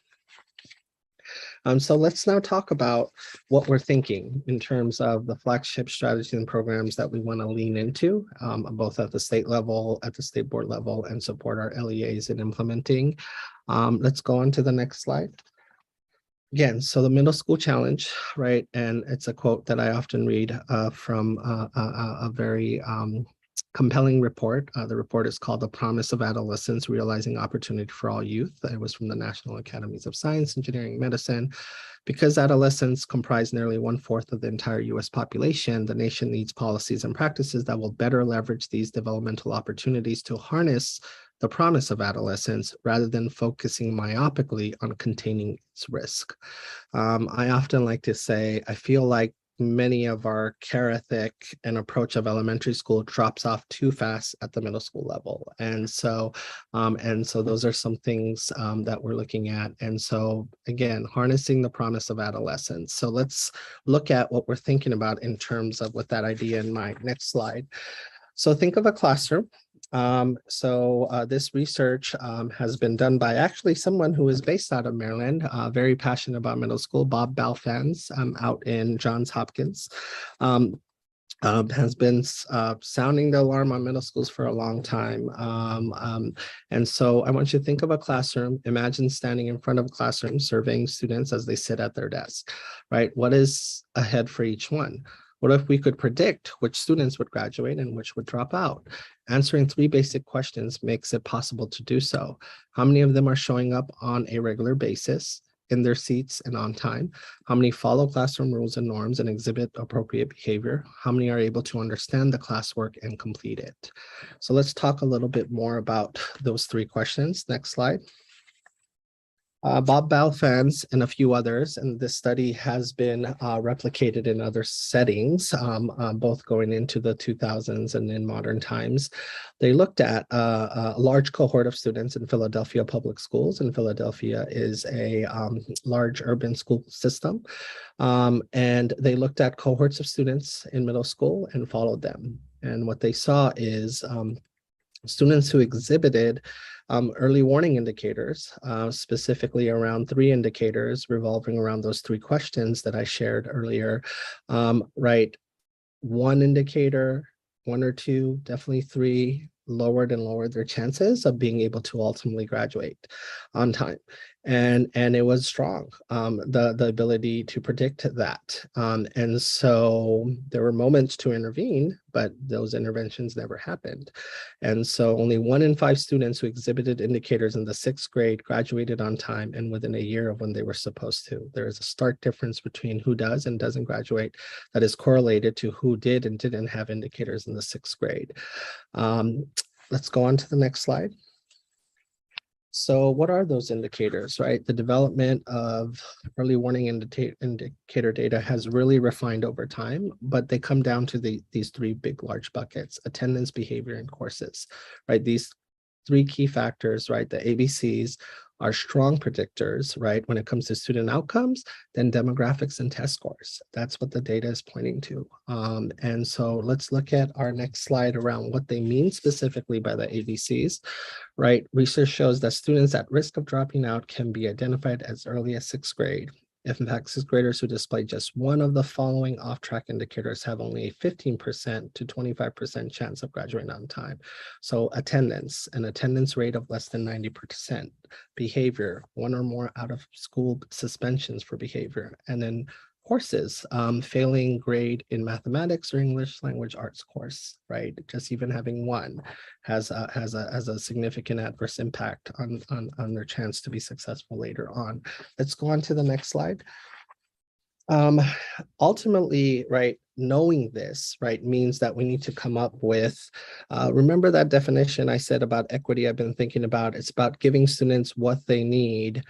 So let's now talk about what we're thinking in terms of the flagship strategies and programs that we want to lean into, both at the state level, at the state board level, and support our LEAs in implementing. Let's go on to the next slide. Again, so the middle school challenge, right? And it's a quote that I often read from a very compelling report. The report is called The Promise of Adolescence, Realizing Opportunity for All Youth. It was from the National Academies of Science, Engineering, and Medicine. Because adolescents comprise nearly 1/4 of the entire US population, the nation needs policies and practices that will better leverage these developmental opportunities to harness the promise of adolescence rather than focusing myopically on containing its risk. I often like to say, I feel like many of our care ethic and approach of elementary school drops off too fast at the middle school level. And so those are some things that we're looking at. And so again, harnessing the promise of adolescence. So let's look at what we're thinking about in terms of with that idea in mind. Next slide. So think of a classroom. This research has been done by actually someone who is based out of Maryland, very passionate about middle school, Bob Balfans, out in Johns Hopkins. Has been sounding the alarm on middle schools for a long time. And so I want you to think of a classroom. Imagine standing in front of a classroom, surveying students as they sit at their desk, right? What is ahead for each one? What if we could predict which students would graduate and which would drop out? Answering 3 basic questions makes it possible to do so. How many of them are showing up on a regular basis, in their seats and on time? How many follow classroom rules and norms and exhibit appropriate behavior? How many are able to understand the classwork and complete it? So let's talk a little bit more about those 3 questions. Next slide. Bob Balfans and a few others, and this study has been replicated in other settings, both going into the 2000s and in modern times. They looked at a large cohort of students in Philadelphia public schools, and Philadelphia is a large urban school system. And they looked at cohorts of students in middle school and followed them. And what they saw is Students who exhibited early warning indicators, specifically around 3 indicators revolving around those 3 questions that I shared earlier, right? 1 indicator, 1 or 2, definitely 3, lowered and lowered their chances of being able to ultimately graduate on time. And it was strong, the ability to predict that. And so there were moments to intervene, but those interventions never happened. And so only 1 in 5 students who exhibited indicators in the 6th grade graduated on time and within a year of when they were supposed to. There is a stark difference between who does and doesn't graduate that is correlated to who did and didn't have indicators in the 6th grade. Let's go on to the next slide. So what are those indicators, right? The development of early warning indicator data has really refined over time, but they come down to these 3 big, large buckets: attendance, behavior, and courses, right? These 3 key factors, right? The ABCs are strong predictors, right? When it comes to student outcomes, then demographics and test scores. That's what the data is pointing to. And so let's look at our next slide around what they mean specifically by the ABCs, right? Research shows that students at risk of dropping out can be identified as early as 6th grade. If in fact 6th graders who display just one of the following off-track indicators have only a 15% to 25% chance of graduating on time. So attendance, an attendance rate of less than 90%, behavior, 1 or more out of school suspensions for behavior, and then courses, failing grade in mathematics or English language arts course, right? Just even having 1 has a significant adverse impact on their chance to be successful later on. Let's go on to the next slide. Ultimately, right, knowing this, right, means that we need to come up with, remember that definition I said about equity I've been thinking about? It's about giving students what they need,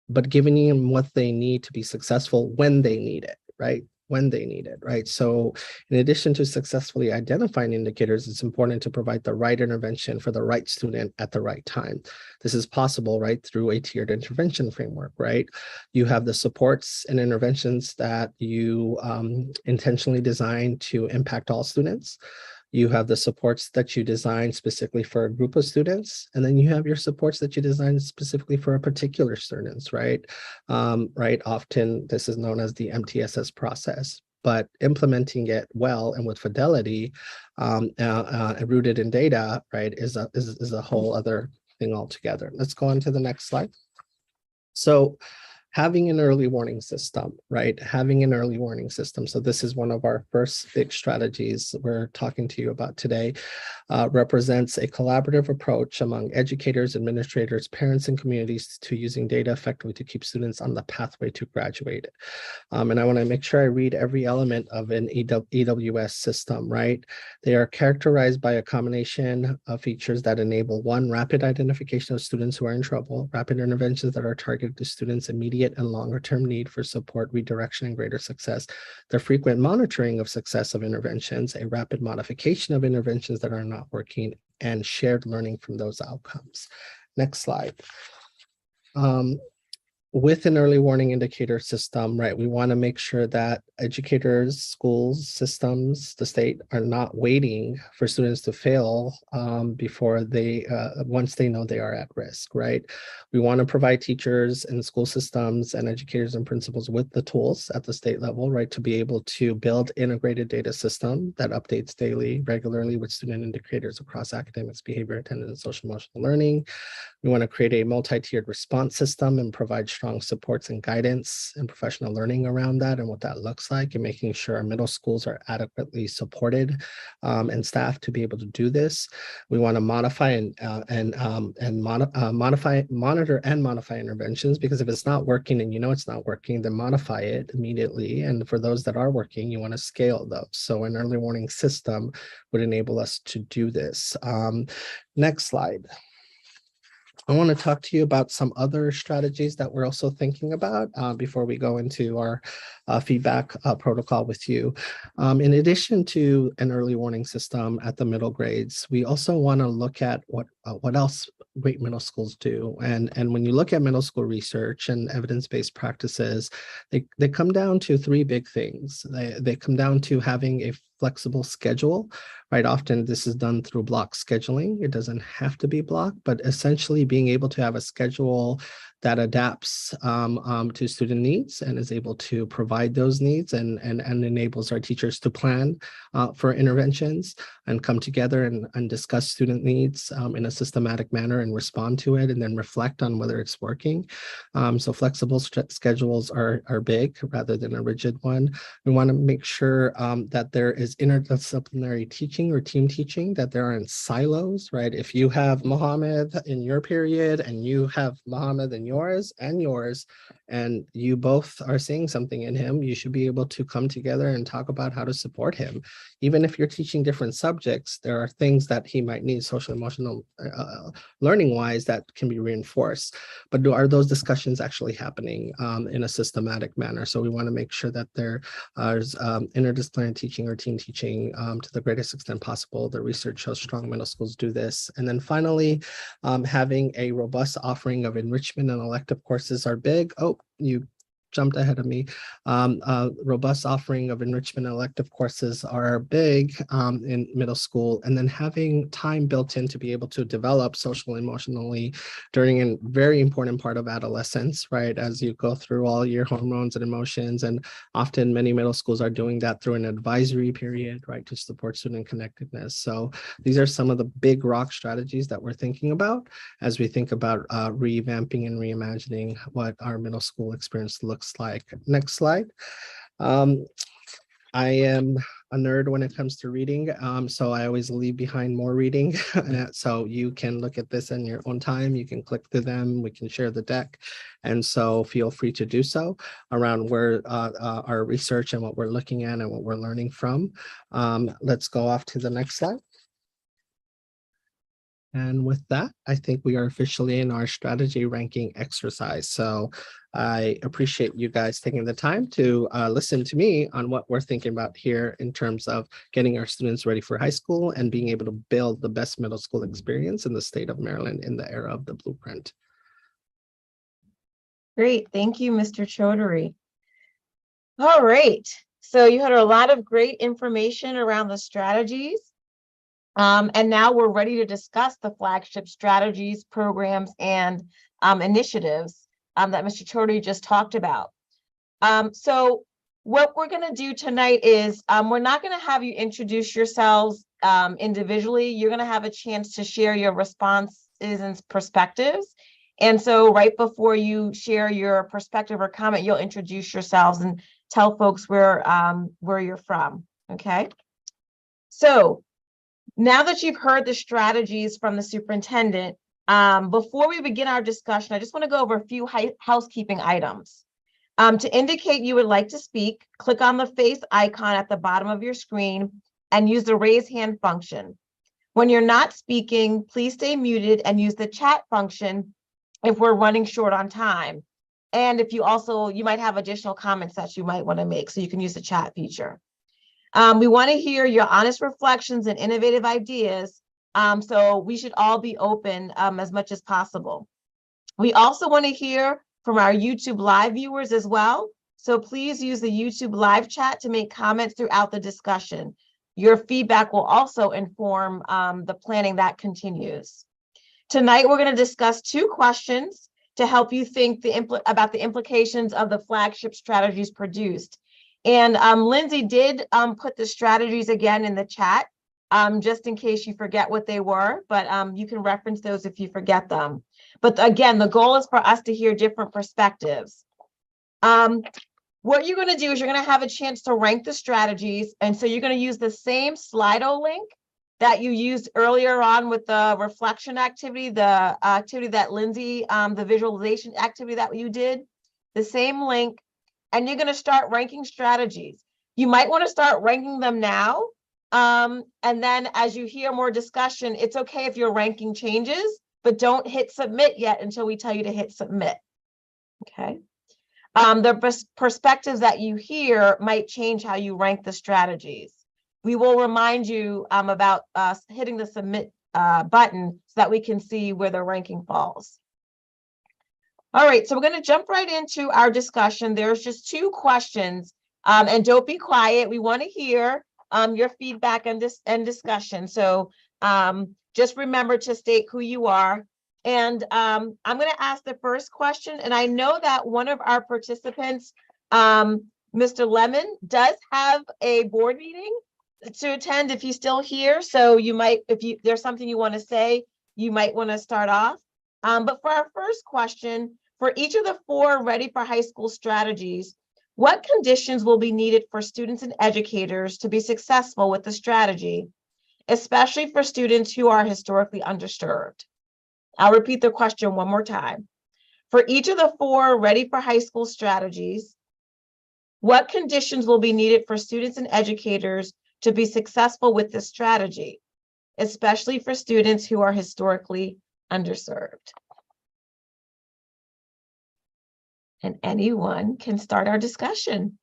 but giving them what they need to be successful when they need it, right? When they need it, right? So in addition to successfully identifying indicators, it's important to provide the right intervention for the right student at the right time. This is possible, right, through a tiered intervention framework, right? You have the supports and interventions that you intentionally design to impact all students. You have the supports that you design specifically for a group of students, and then you have your supports that you design specifically for a particular students, right? Right. Often this is known as the MTSS process, but implementing it well and with fidelity, rooted in data, right, is a whole other thing altogether. Let's go on to the next slide. So having an early warning system, right? Having an early warning system. So this is one of our first big strategies we're talking to you about today, represents a collaborative approach among educators, administrators, parents, and communities to using data effectively to keep students on the pathway to graduate. And I want to make sure I read every element of an EWS system, right? They are characterized by a combination of features that enable 1, rapid identification of students who are in trouble, rapid interventions that are targeted to students' immediate and longer-term need for support, redirection, and greater success, the frequent monitoring of success of interventions, a rapid modification of interventions that are not working, and shared learning from those outcomes. Next slide. With an early warning indicator system, right, we want to make sure that educators, schools, systems, the state are not waiting for students to fail before they, once they know they are at risk, right? We want to provide teachers and school systems and educators and principals with the tools at the state level, right, to be able to build integrated data system that updates daily, regularly with student indicators across academics, behavior, attendance, social emotional learning. We want to create a multi-tiered response system and provide strong supports and guidance and professional learning around that and what that looks like, and making sure our middle schools are adequately supported and staffed to be able to do this. We want to modify monitor and modify interventions, because if it's not working and you know it's not working, then modify it immediately. And for those that are working, you want to scale those. So an early warning system would enable us to do this. Next slide. I want to talk to you about some other strategies that we're also thinking about before we go into our feedback protocol with you. In addition to an early warning system at the middle grades, we also want to look at what else great middle schools do. And when you look at middle school research and evidence-based practices, they come down to 3 big things. They come down to having a flexible schedule, right? Often this is done through block scheduling. It doesn't have to be blocked, but essentially being able to have a schedule that adapts to student needs and is able to provide those needs and enables our teachers to plan for interventions and come together and discuss student needs in a systematic manner and respond to it and then reflect on whether it's working. So flexible schedules are big rather than a rigid one. We want to make sure that there is interdisciplinary teaching or team teaching, that there aren't silos, right? If you have Mohammed in your period and you have Mohammed in yours, and you both are seeing something in him, you should be able to come together and talk about how to support him. Even if you're teaching different subjects, there are things that he might need social emotional learning wise that can be reinforced. But are those discussions actually happening in a systematic manner? So we want to make sure that there is interdisciplinary teaching or team teaching to the greatest extent possible. The research shows strong middle schools do this. And then finally, having a robust offering of enrichment and elective courses are big. Oh, you jumped ahead of me. Robust offering of enrichment and elective courses are big in middle school, and then having time built in to be able to develop social emotionally during a very important part of adolescence, right? As you go through all your hormones and emotions, and often many middle schools are doing that through an advisory period, right, to support student connectedness. So these are some of the big rock strategies that we're thinking about as we think about revamping and reimagining what our middle school experience looks like. Next slide. I am a nerd when it comes to reading, so I always leave behind more reading. So you can look at this in your own time. You can click through them. We can share the deck. And so feel free to do so around where our research and what we're looking at and what we're learning from. Let's go off to the next slide. And with that, I think we are officially in our strategy ranking exercise. So I appreciate you guys taking the time to listen to me on what we're thinking about here in terms of getting our students ready for high school and being able to build the best middle school experience in the state of Maryland in the era of the blueprint. Great. Thank you, Mr. Chaudhary. All right. So you had a lot of great information around the strategies. And now we're ready to discuss the flagship strategies, programs, and initiatives that Mr. Chaudhary just talked about. So what we're going to do tonight is we're not going to have you introduce yourselves individually. You're going to have a chance to share your responses and perspectives. And so right before you share your perspective or comment, you'll introduce yourselves and tell folks where you're from. Okay. So now that you've heard the strategies from the superintendent, before we begin our discussion, I just want to go over a few housekeeping items. To indicate you would like to speak, click on the face icon at the bottom of your screen and use the raise hand function. When you're not speaking, please stay muted and use the chat function if we're running short on time. And if you might have additional comments that you might want to make, so you can use the chat feature. We want to hear your honest reflections and innovative ideas, so we should all be open as much as possible. We also want to hear from our YouTube live viewers as well, so please use the YouTube live chat to make comments throughout the discussion. Your feedback will also inform the planning that continues. Tonight, we're going to discuss 2 questions to help you think about the implications of the flagship strategies produced. And Lindsay did put the strategies again in the chat, just in case you forget what they were, but you can reference those if you forget them. But again, the goal is for us to hear different perspectives. What you're going to do is you're going to have a chance to rank the strategies. And so you're going to use the same Slido link that you used earlier on with the reflection activity, the activity that Lindsay, the visualization activity that you did, the same link. And you're going to start ranking strategies. You might want to start ranking them now. And then as you hear more discussion, it's okay if your ranking changes, but don't hit submit yet until we tell you to hit submit. Okay. The perspectives that you hear might change how you rank the strategies. We will remind you about hitting the submit button so that we can see where the ranking falls. All right, so we're going to jump right into our discussion. There's just 2 questions, and don't be quiet. We want to hear your feedback and discussion. So just remember to state who you are. And I'm going to ask the first question. And I know that one of our participants, Mr. Lemon, does have a board meeting to attend if he's still here. So you might, if there's something you want to say, you might want to start off. But for our first question, for each of the 4 Ready for High School strategies, what conditions will be needed for students and educators to be successful with the strategy, especially for students who are historically underserved? I'll repeat the question one more time. For each of the 4 Ready for High School strategies, what conditions will be needed for students and educators to be successful with this strategy, especially for students who are historically underserved? And anyone can start our discussion.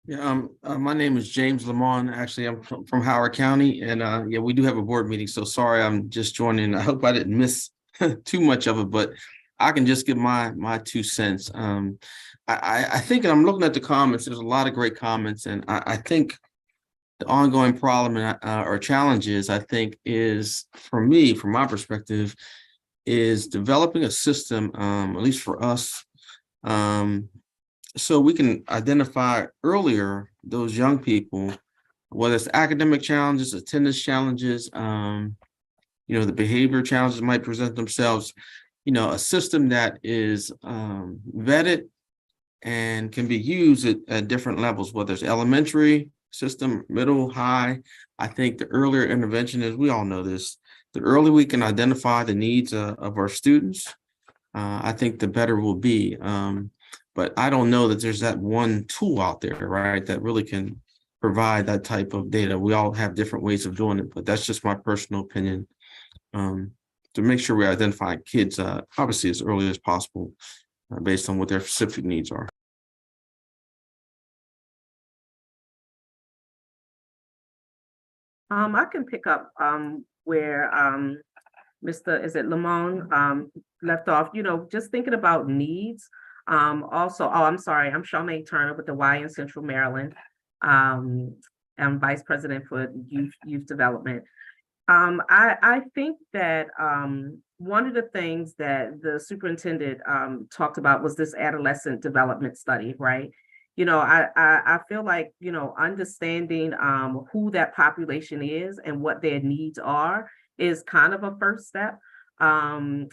Yeah, my name is James Lamont. Actually, I'm from Howard County, and yeah, we do have a board meeting. So sorry, I'm just joining. I hope I didn't miss too much of it, but I can just give my 2 cents. I think, and I'm looking at the comments, there's a lot of great comments, and I think the ongoing problem or challenges, I think, is, for me, from my perspective, is developing a system, at least for us, so we can identify earlier those young people, whether it's academic challenges, attendance challenges, the behavior challenges might present themselves, a system that is vetted and can be used at different levels, whether it's elementary system, middle, high. I think the earlier intervention, as we all know this, the earlier we can identify the needs of our students, I think the better we'll be. But I don't know that there's that one tool out there, right, that really can provide that type of data. We all have different ways of doing it, but that's just my personal opinion. To make sure we identify kids, obviously, as early as possible, based on what their specific needs are. I can pick up where Mr. Lamont left off, just thinking about needs. Also, I'm sorry, I'm Charmaine Turner with the Y in Central Maryland. I'm Vice President for Youth Development. I think that one of the things that the superintendent talked about was this adolescent development study, right? I feel like, understanding who that population is and what their needs are is kind of a first step. And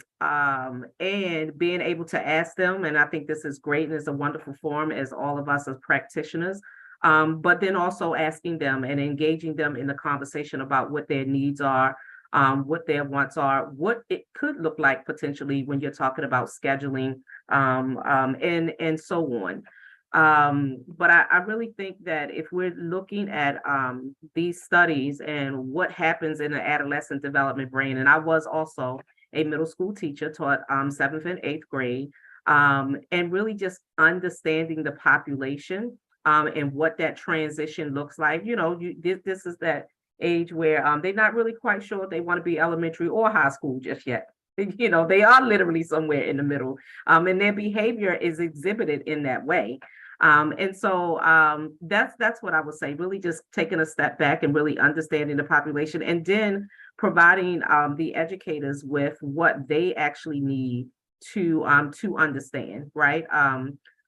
being able to ask them, and I think this is great and it's a wonderful form as all of us as practitioners, but then also asking them and engaging them in the conversation about what their needs are, what their wants are, what it could look like potentially when you're talking about scheduling, and so on. But I really think that if we're looking at these studies and what happens in the adolescent development brain, and I was also a middle school teacher, taught 7th and 8th grade, and really just understanding the population and what that transition looks like. This is that age where they're not really quite sure if they want to be elementary or high school just yet. They are literally somewhere in the middle, and their behavior is exhibited in that way. And so that's what I would say, really just taking a step back and really understanding the population, and then providing the educators with what they actually need to understand, right?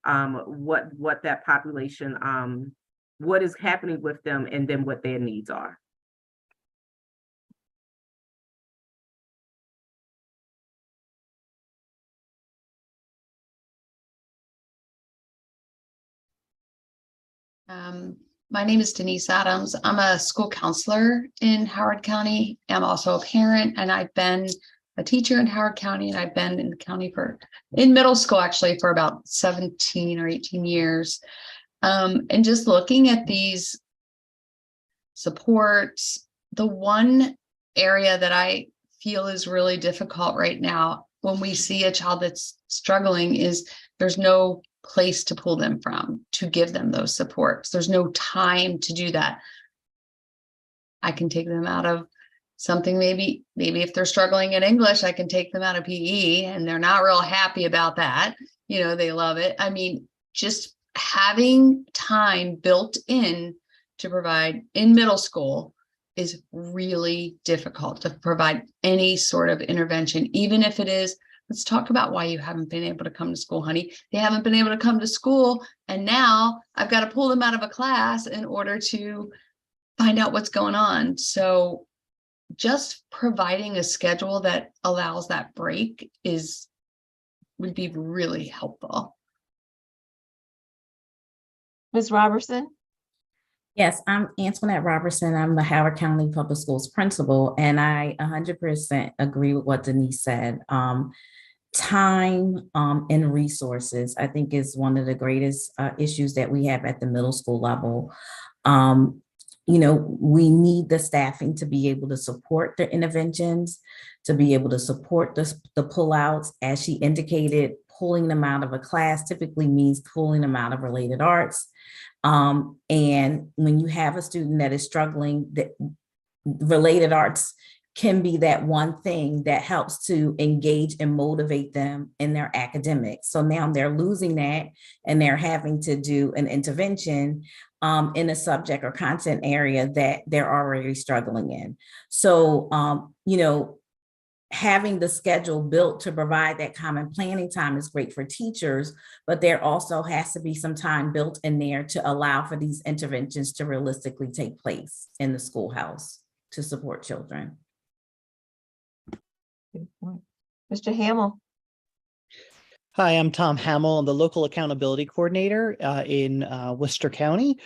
What that population, what is happening with them, and then what their needs are. My name is Denise Adams. I'm a school counselor in Howard County. I'm also a parent, and I've been a teacher in Howard County, and I've been in the county in middle school actually for about 17 or 18 years. And just looking at these supports, the one area that I feel is really difficult right now when we see a child that's struggling is there's no place to pull them from to give them those supports. There's no time to do that. I can take them out of something, maybe if they're struggling in English, I can take them out of PE, and they're not real happy about that. They love it. I mean, just having time built in to provide in middle school is really difficult to provide any sort of intervention, even if it is, let's talk about why you haven't been able to come to school, honey. They haven't been able to come to school, and now I've got to pull them out of a class in order to find out what's going on. So just providing a schedule that allows that break would be really helpful. Ms. Robertson? Yes, I'm Antoinette Robertson. I'm the Howard County Public Schools principal, and I 100% agree with what Denise said. Time and resources, I think, is one of the greatest issues that we have at the middle school level. We need the staffing to be able to support the interventions, to be able to support the pullouts. As she indicated, pulling them out of a class typically means pulling them out of related arts. And when you have a student that is struggling, that related arts can be that one thing that helps to engage and motivate them in their academics. So now they're losing that, and they're having to do an intervention in a subject or content area that they're already struggling in. So, having the schedule built to provide that common planning time is great for teachers, but there also has to be some time built in there to allow for these interventions to realistically take place in the schoolhouse to support children. Good point. Mr. Hamill? Hi, I'm Tom Hamill. I'm the local accountability coordinator in Worcester County.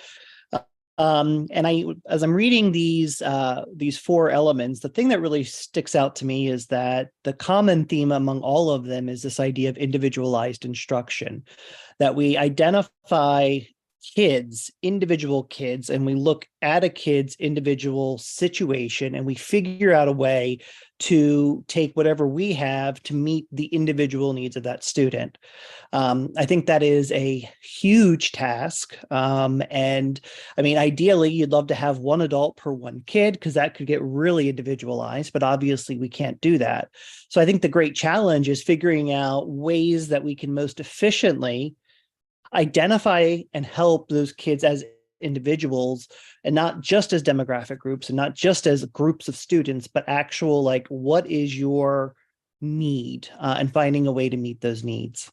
As I'm reading these 4 elements, the thing that really sticks out to me is that the common theme among all of them is this idea of individualized instruction, that we identify individual kids, and we look at a kid's individual situation, and we figure out a way to take whatever we have to meet the individual needs of that student. I think that is a huge task. And I mean, ideally, you'd love to have one adult per one kid, because that could get really individualized, but obviously we can't do that. So I think the great challenge is figuring out ways that we can most efficiently identify and help those kids as individuals, and not just as demographic groups, and not just as groups of students, but actual, like, what is your need, and finding a way to meet those needs.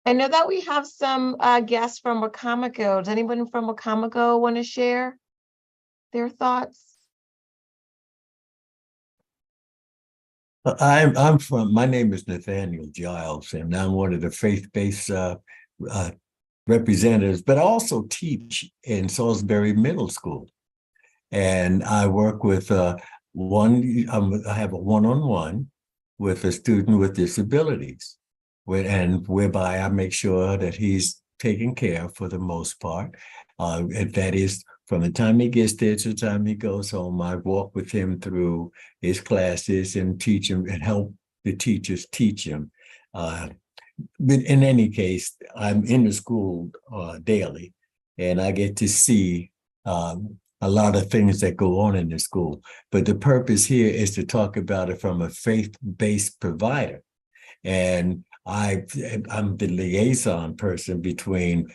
I know that we have some guests from Wacomico. Does anyone from Wacomico want to share their thoughts? My name is Nathaniel Giles, and I'm one of the faith-based representatives, but I also teach in Salisbury Middle School. And I work with I have a one-on-one with a student with disabilities, whereby I make sure that he's taken care of for the most part. And that is from the time he gets there to the time he goes home. I walk with him through his classes and teach him and help the teachers teach him. But in any case, I'm in the school daily, and I get to see a lot of things that go on in the school. But the purpose here is to talk about it from a faith-based provider. And I'm the liaison person between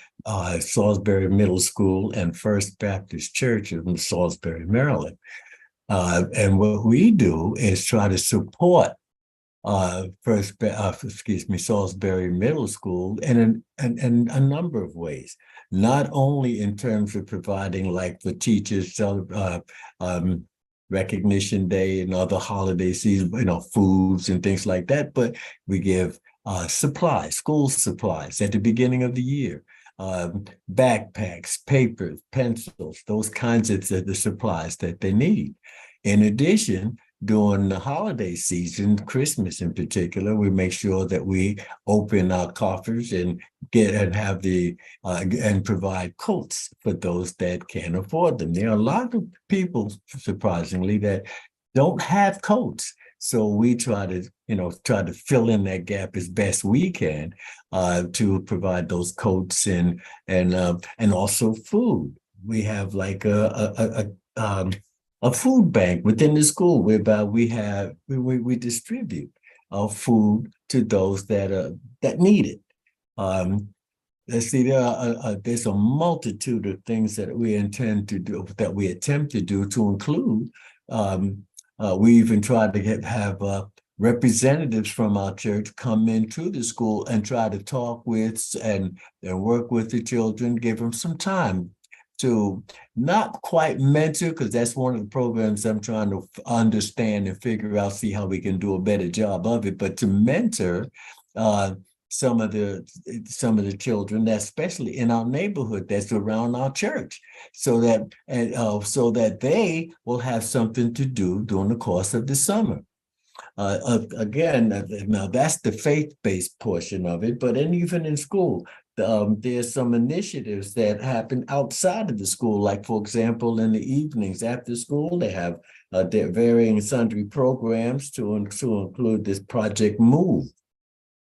Salisbury Middle School and First Baptist Church in Salisbury, Maryland. And what we do is try to support Salisbury Middle School in a number of ways, not only in terms of providing, like, the teachers recognition day and other holiday season, foods and things like that, but we give supplies, school supplies at the beginning of the year, backpacks, papers, pencils, those kinds of the supplies that they need. In addition, during the holiday season, Christmas in particular, we make sure that we open our coffers and and provide coats for those that can't afford them. There are a lot of people, surprisingly, that don't have coats. So we try to fill in that gap as best we can to provide those coats and also food. We have like a food bank within the school whereby we distribute food to those that need it. Let's see, there's a multitude of things that we intend to do, that we attempt to do, to include. We even tried to have representatives from our church come into the school and try to talk with and work with the children, give them some time to not quite mentor, because that's one of the programs I'm trying to understand and figure out, see how we can do a better job of it, but to mentor some of the children, that especially in our neighborhood, that's around our church, so that they will have something to do during the course of the summer. Again, now that's the faith-based portion of it, but even in school, there's some initiatives that happen outside of the school, like, for example, in the evenings after school, they have their varying sundry programs to include this Project Move,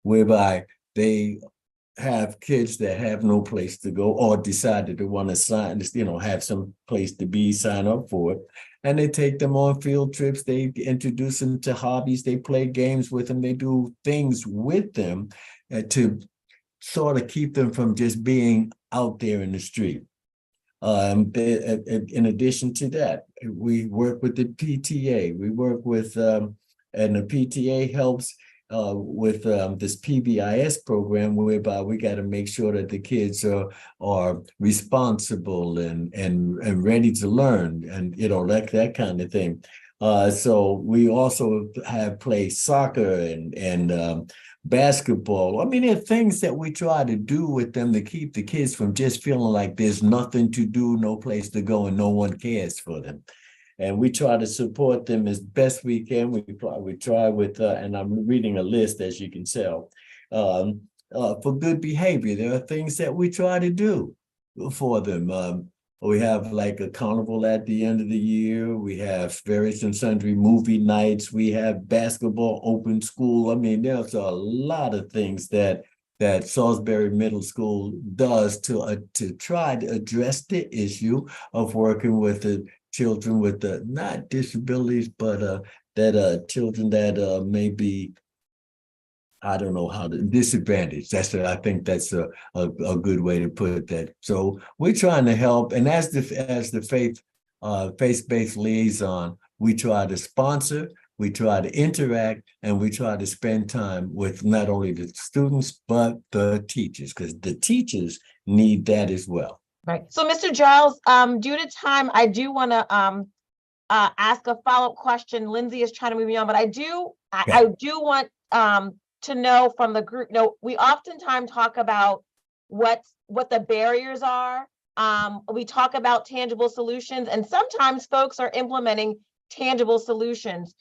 whereby they have kids that have no place to go or decided to want to sign, have some place to be, sign up for it. And they take them on field trips. They introduce them to hobbies. They play games with them. They do things with them to sort of keep them from just being out there in the street. In addition to that, we work with the PTA. We work with, and the PTA helps with this PBIS program, whereby we got to make sure that the kids are responsible and ready to learn, and that kind of thing. So we also have played soccer and basketball. I mean, there are things that we try to do with them to keep the kids from just feeling like there's nothing to do, no place to go, and no one cares for them. And we try to support them as best we can. We try with, and I'm reading a list, as you can tell, for good behavior. There are things that we try to do for them. We have like a carnival at the end of the year. We have various and sundry movie nights. We have basketball, open school. I mean, there's a lot of things that Salisbury Middle School does to try to address the issue of working with the children with not disabilities, but children that may be, I don't know how to, disadvantaged. I think that's a good way to put that. So we're trying to help, and as the faith-based liaison, we try to sponsor, we try to interact, and we try to spend time with not only the students but the teachers, because the teachers need that as well. Right. So, Mr. Giles, due to time, I do want to ask a follow-up question. Lindsay is trying to move me on, but I do want to know from the group. We oftentimes talk about what the barriers are. We talk about tangible solutions, and sometimes folks are implementing tangible solutions.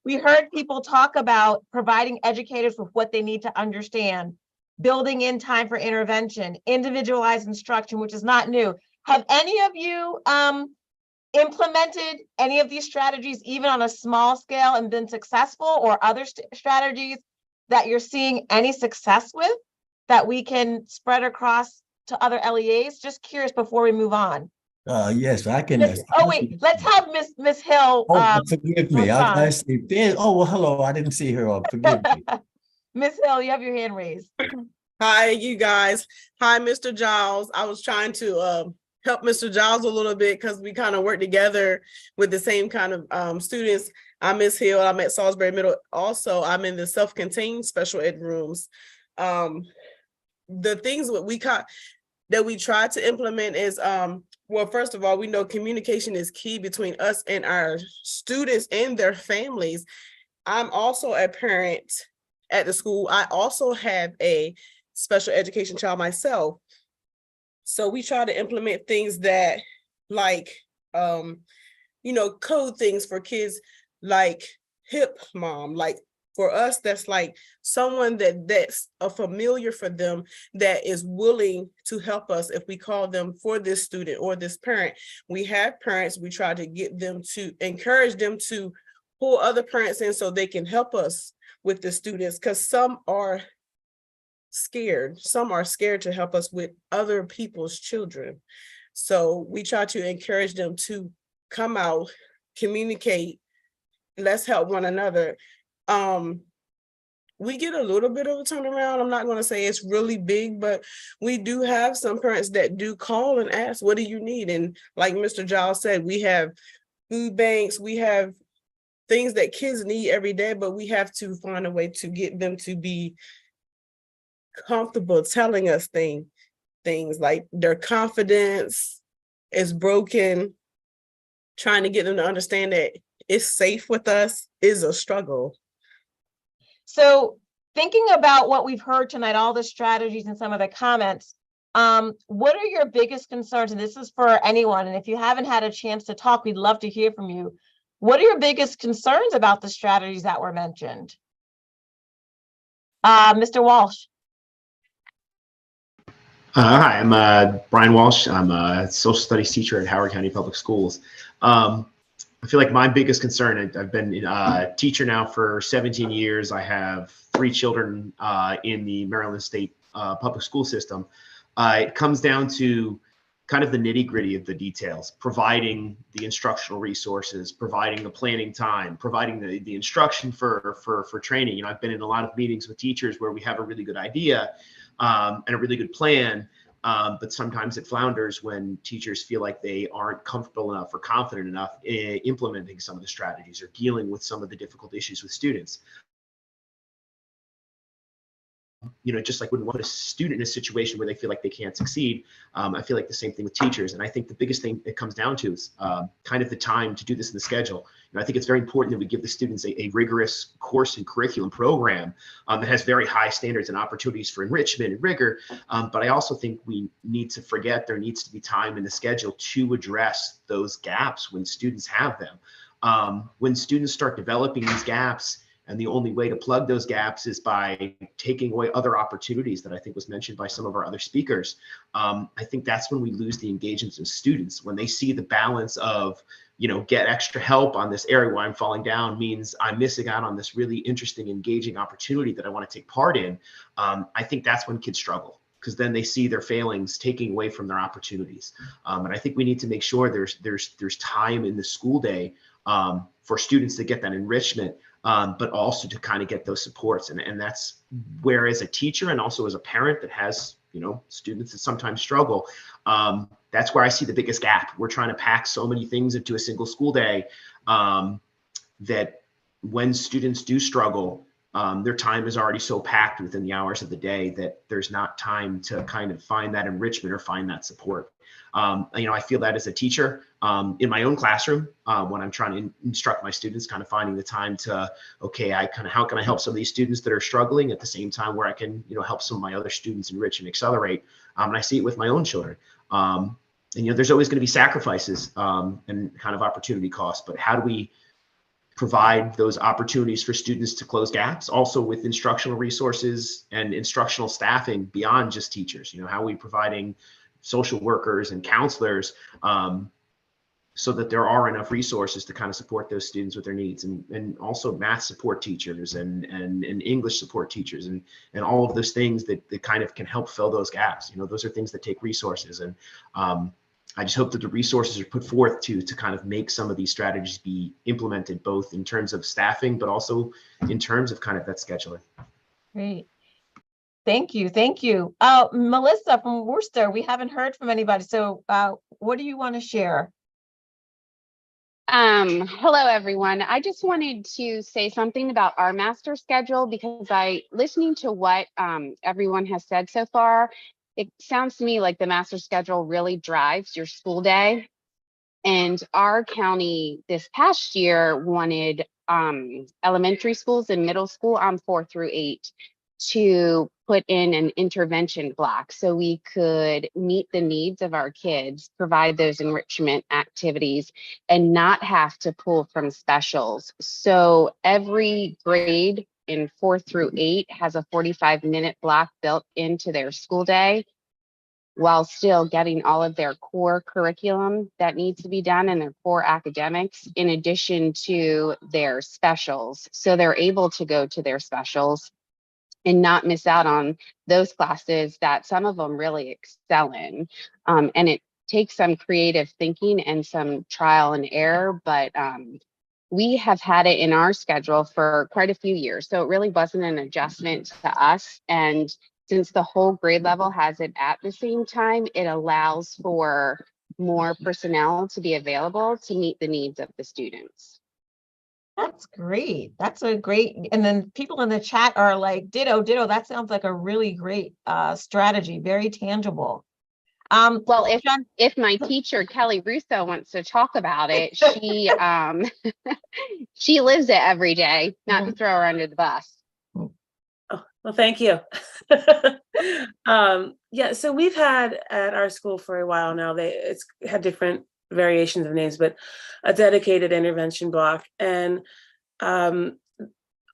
We heard people talk about providing educators with what they need to understand, building in time for intervention, individualized instruction, which is not new. Have any of you implemented any of these strategies, even on a small scale, and been successful, or other strategies that you're seeing any success with that we can spread across to other LEAs? Just curious before we move on. Yes, I can. Wait, let's have Miss Hill. Forgive me. I see. Well, hello. I didn't see her. Forgive me. Miss Hill, you have your hand raised. Hi, you guys. Hi, Mr. Giles. I was trying to help Mr. Giles a little bit because we kind of work together with the same kind of students. I'm Miss Hill. I'm at Salisbury Middle. Also, I'm in the self-contained special ed rooms. The things that we try to implement is, well, first of all, we know communication is key between us and our students and their families. I'm also a parent at the school. I also have a special education child myself. So we try to implement things that like, code things for kids, like hip mom. Like for us, that's like someone that's a familiar for them, that is willing to help us if we call them for this student or this parent. We have parents, we try to get them to encourage them to pull other parents in so they can help us with the students, because some are scared. Some are scared to help us with other people's children. So we try to encourage them to come out, communicate, let's help one another. We get a little bit of a turnaround. I'm not going to say it's really big, but we do have some parents that do call and ask, what do you need? And like Mr. Giles said, we have food banks, we have things that kids need every day, but we have to find a way to get them to be comfortable telling us things like their confidence is broken. Trying to get them to understand that it's safe with us is a struggle. So thinking about what we've heard tonight, all the strategies and some of the comments, what are your biggest concerns? And this is for anyone. And if you haven't had a chance to talk, we'd love to hear from you. What are your biggest concerns about the strategies that were mentioned? Mr. Walsh. Hi, I'm Brian Walsh. I'm a social studies teacher at Howard County Public Schools. I feel like my biggest concern, I've been a teacher now for 17 years. I have 3 children in the Maryland State public school system. It comes down to kind of the nitty gritty of the details, providing the instructional resources, providing the planning time, providing the instruction for training. You know, I've been in a lot of meetings with teachers where we have a really good idea and a really good plan, but sometimes it flounders when teachers feel like they aren't comfortable enough or confident enough in implementing some of the strategies or dealing with some of the difficult issues with students. You know, just like when we put a student in a situation where they feel like they can't succeed, I feel like the same thing with teachers. And I think the biggest thing it comes down to is kind of the time to do this in the schedule. You know, I think it's very important that we give the students a rigorous course and curriculum program that has very high standards and opportunities for enrichment and rigor. But I also think we need to forget there needs to be time in the schedule to address those gaps when students have them. When students start developing these gaps, and the only way to plug those gaps is by taking away other opportunities that I think was mentioned by some of our other speakers. I think that's when we lose the engagement of students, when they see the balance of, you know, get extra help on this area where I'm falling down means I'm missing out on this really interesting, engaging opportunity that I want to take part in. I think that's when kids struggle, because then they see their failings taking away from their opportunities. And I think we need to make sure there's time in the school day for students to get that enrichment, but also to kind of get those supports. And that's where, as a teacher and also as a parent that has, you know, students that sometimes struggle, that's where I see the biggest gap. We're trying to pack so many things into a single school day that when students do struggle, their time is already so packed within the hours of the day that there's not time to kind of find that enrichment or find that support. You know, I feel that as a teacher in my own classroom when I'm trying to instruct my students, kind of finding the time to, okay, how can I help some of these students that are struggling at the same time where I can, you know, help some of my other students enrich and accelerate. And I see it with my own children. And, you know, there's always going to be sacrifices and kind of opportunity costs, but how do we provide those opportunities for students to close gaps, also with instructional resources and instructional staffing beyond just teachers? You know, how are we providing social workers and counselors so that there are enough resources to kind of support those students with their needs, and also math support teachers and English support teachers and all of those things that kind of can help fill those gaps. You know, those are things that take resources, and I just hope that the resources are put forth to kind of make some of these strategies be implemented, both in terms of staffing, but also in terms of kind of that scheduling. Great. Thank you. Thank you. Melissa from Worcester, we haven't heard from anybody. So what do you want to share? Hello, everyone. I just wanted to say something about our master schedule, because listening to what everyone has said so far, it sounds to me like the master schedule really drives your school day. And our county this past year wanted elementary schools and middle school 4 through 8 to put in an intervention block so we could meet the needs of our kids, provide those enrichment activities, and not have to pull from specials. So every grade in 4 through 8 has a 45-minute block built into their school day. while still getting all of their core curriculum that needs to be done and their core academics in addition to their specials. So they're able to go to their specials and not miss out on those classes that some of them really excel in. And it takes some creative thinking and some trial and error, but we have had it in our schedule for quite a few years. So it really wasn't an adjustment to us. And since the whole grade level has it at the same time, it allows for more personnel to be available to meet the needs of the students. That's great. That's a great, and then people in the chat are like, ditto, ditto. That sounds like a really great strategy, very tangible. Well, if my teacher, Kelly Russo, wants to talk about it, she she lives it every day, not to throw her under the bus. Oh, well, thank you. Yeah, so we've had at our school for a while now, it's had different variations of names, but a dedicated intervention block. And often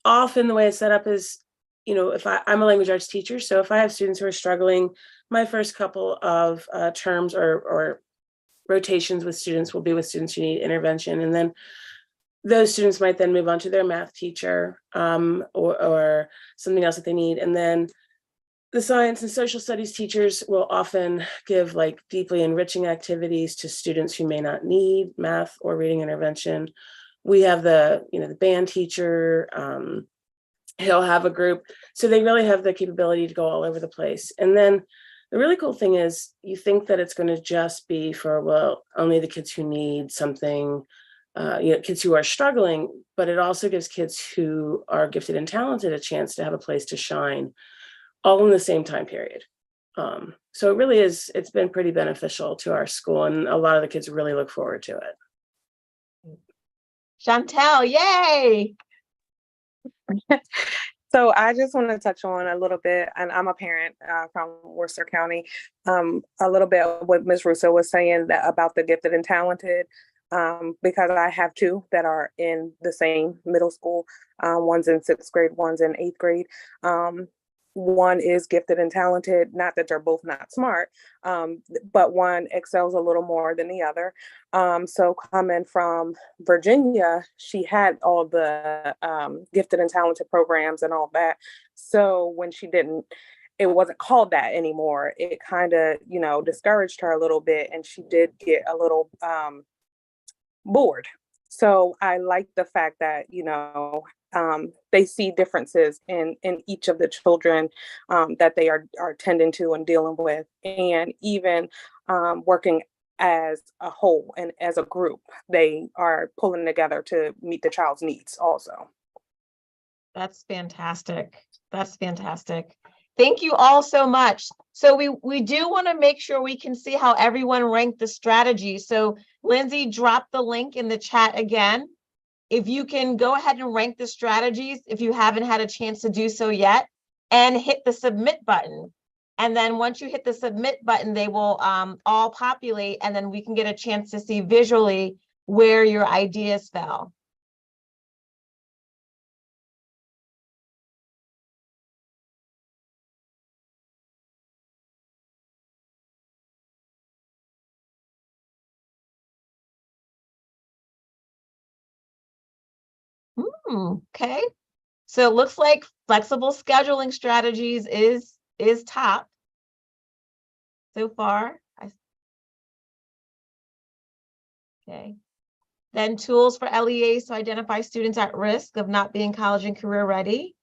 the way it's set up is, if I'm a language arts teacher, so if I have students who are struggling, my first couple of terms or rotations with students will be with students who need intervention. And then those students might then move on to their math teacher or something else that they need. And then the science and social studies teachers will often give like deeply enriching activities to students who may not need math or reading intervention. We have the band teacher, he'll have a group. So they really have the capability to go all over the place. And then the really cool thing is you think that it's going to just be for, well, only the kids who need something, kids who are struggling, but it also gives kids who are gifted and talented a chance to have a place to shine all in the same time period. So it really is, it's been pretty beneficial to our school, and a lot of the kids really look forward to it. Chantel, yay! So I just want to touch on a little bit, and I'm a parent from Worcester County, a little bit of what Ms. Russo was saying about the gifted and talented, because I have two that are in the same middle school. One's in 6th grade, one's in 8th grade. One is gifted and talented, not that they're both not smart, but one excels a little more than the other. So coming from Virginia, she had all the gifted and talented programs and all that. So when it wasn't called that anymore, it kind of, discouraged her a little bit, and she did get a little bored. So I like the fact that, they see differences in each of the children that they are tending to and dealing with, and even working as a whole and as a group, they are pulling together to meet the child's needs also. That's fantastic. That's fantastic. Thank you all so much. So we do want to make sure we can see how everyone ranked the strategy. So Lindsay, drop the link in the chat again. If you can go ahead and rank the strategies, if you haven't had a chance to do so yet, and hit the submit button. And then once you hit the submit button, they will all populate, and then we can get a chance to see visually where your ideas fell. Okay, so it looks like flexible scheduling strategies is top so far. Okay, then tools for LEAs to identify students at risk of not being college and career ready.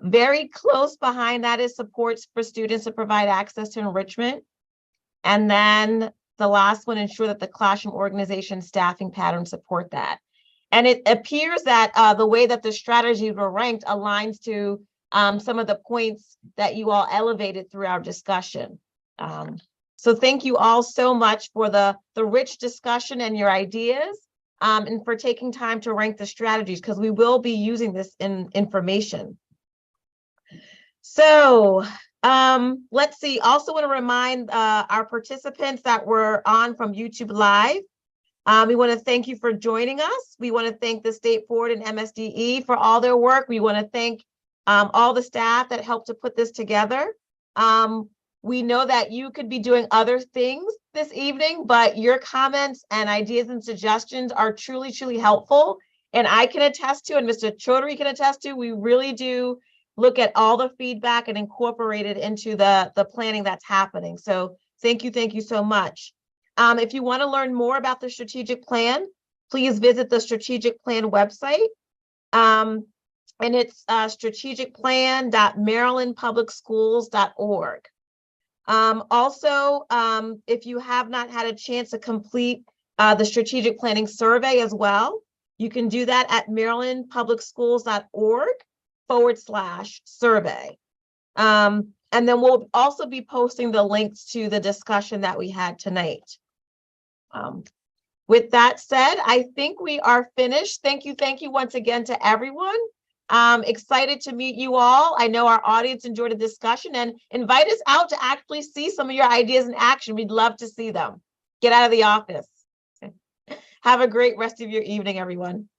Very close behind that is supports for students to provide access to enrichment. And then the last one, ensure that the classroom organization staffing patterns support that. And it appears that the way that the strategies were ranked aligns to some of the points that you all elevated through our discussion. So thank you all so much for the rich discussion and your ideas, and for taking time to rank the strategies, because we will be using this in information. So let's see. Also want to remind our participants that were on from YouTube Live. We want to thank you for joining us. We want to thank the State Board and MSDE for all their work. We want to thank all the staff that helped to put this together. We know that you could be doing other things this evening, but your comments and ideas and suggestions are truly, truly helpful. And I can attest to, and Mr. Chaudhary can attest to, we really do look at all the feedback and incorporate it into the planning that's happening. So thank you so much. If you want to learn more about the strategic plan, please visit the strategic plan website. And it's strategicplan.marylandpublicschools.org. Also, if you have not had a chance to complete the strategic planning survey as well, you can do that at marylandpublicschools.org/survey. And then we'll also be posting the links to the discussion that we had tonight. With that said, I think we are finished. Thank you once again to everyone. Excited to meet you all. I know our audience enjoyed the discussion, and invite us out to actually see some of your ideas in action. We'd love to see them. Get out of the office. Have a great rest of your evening, everyone.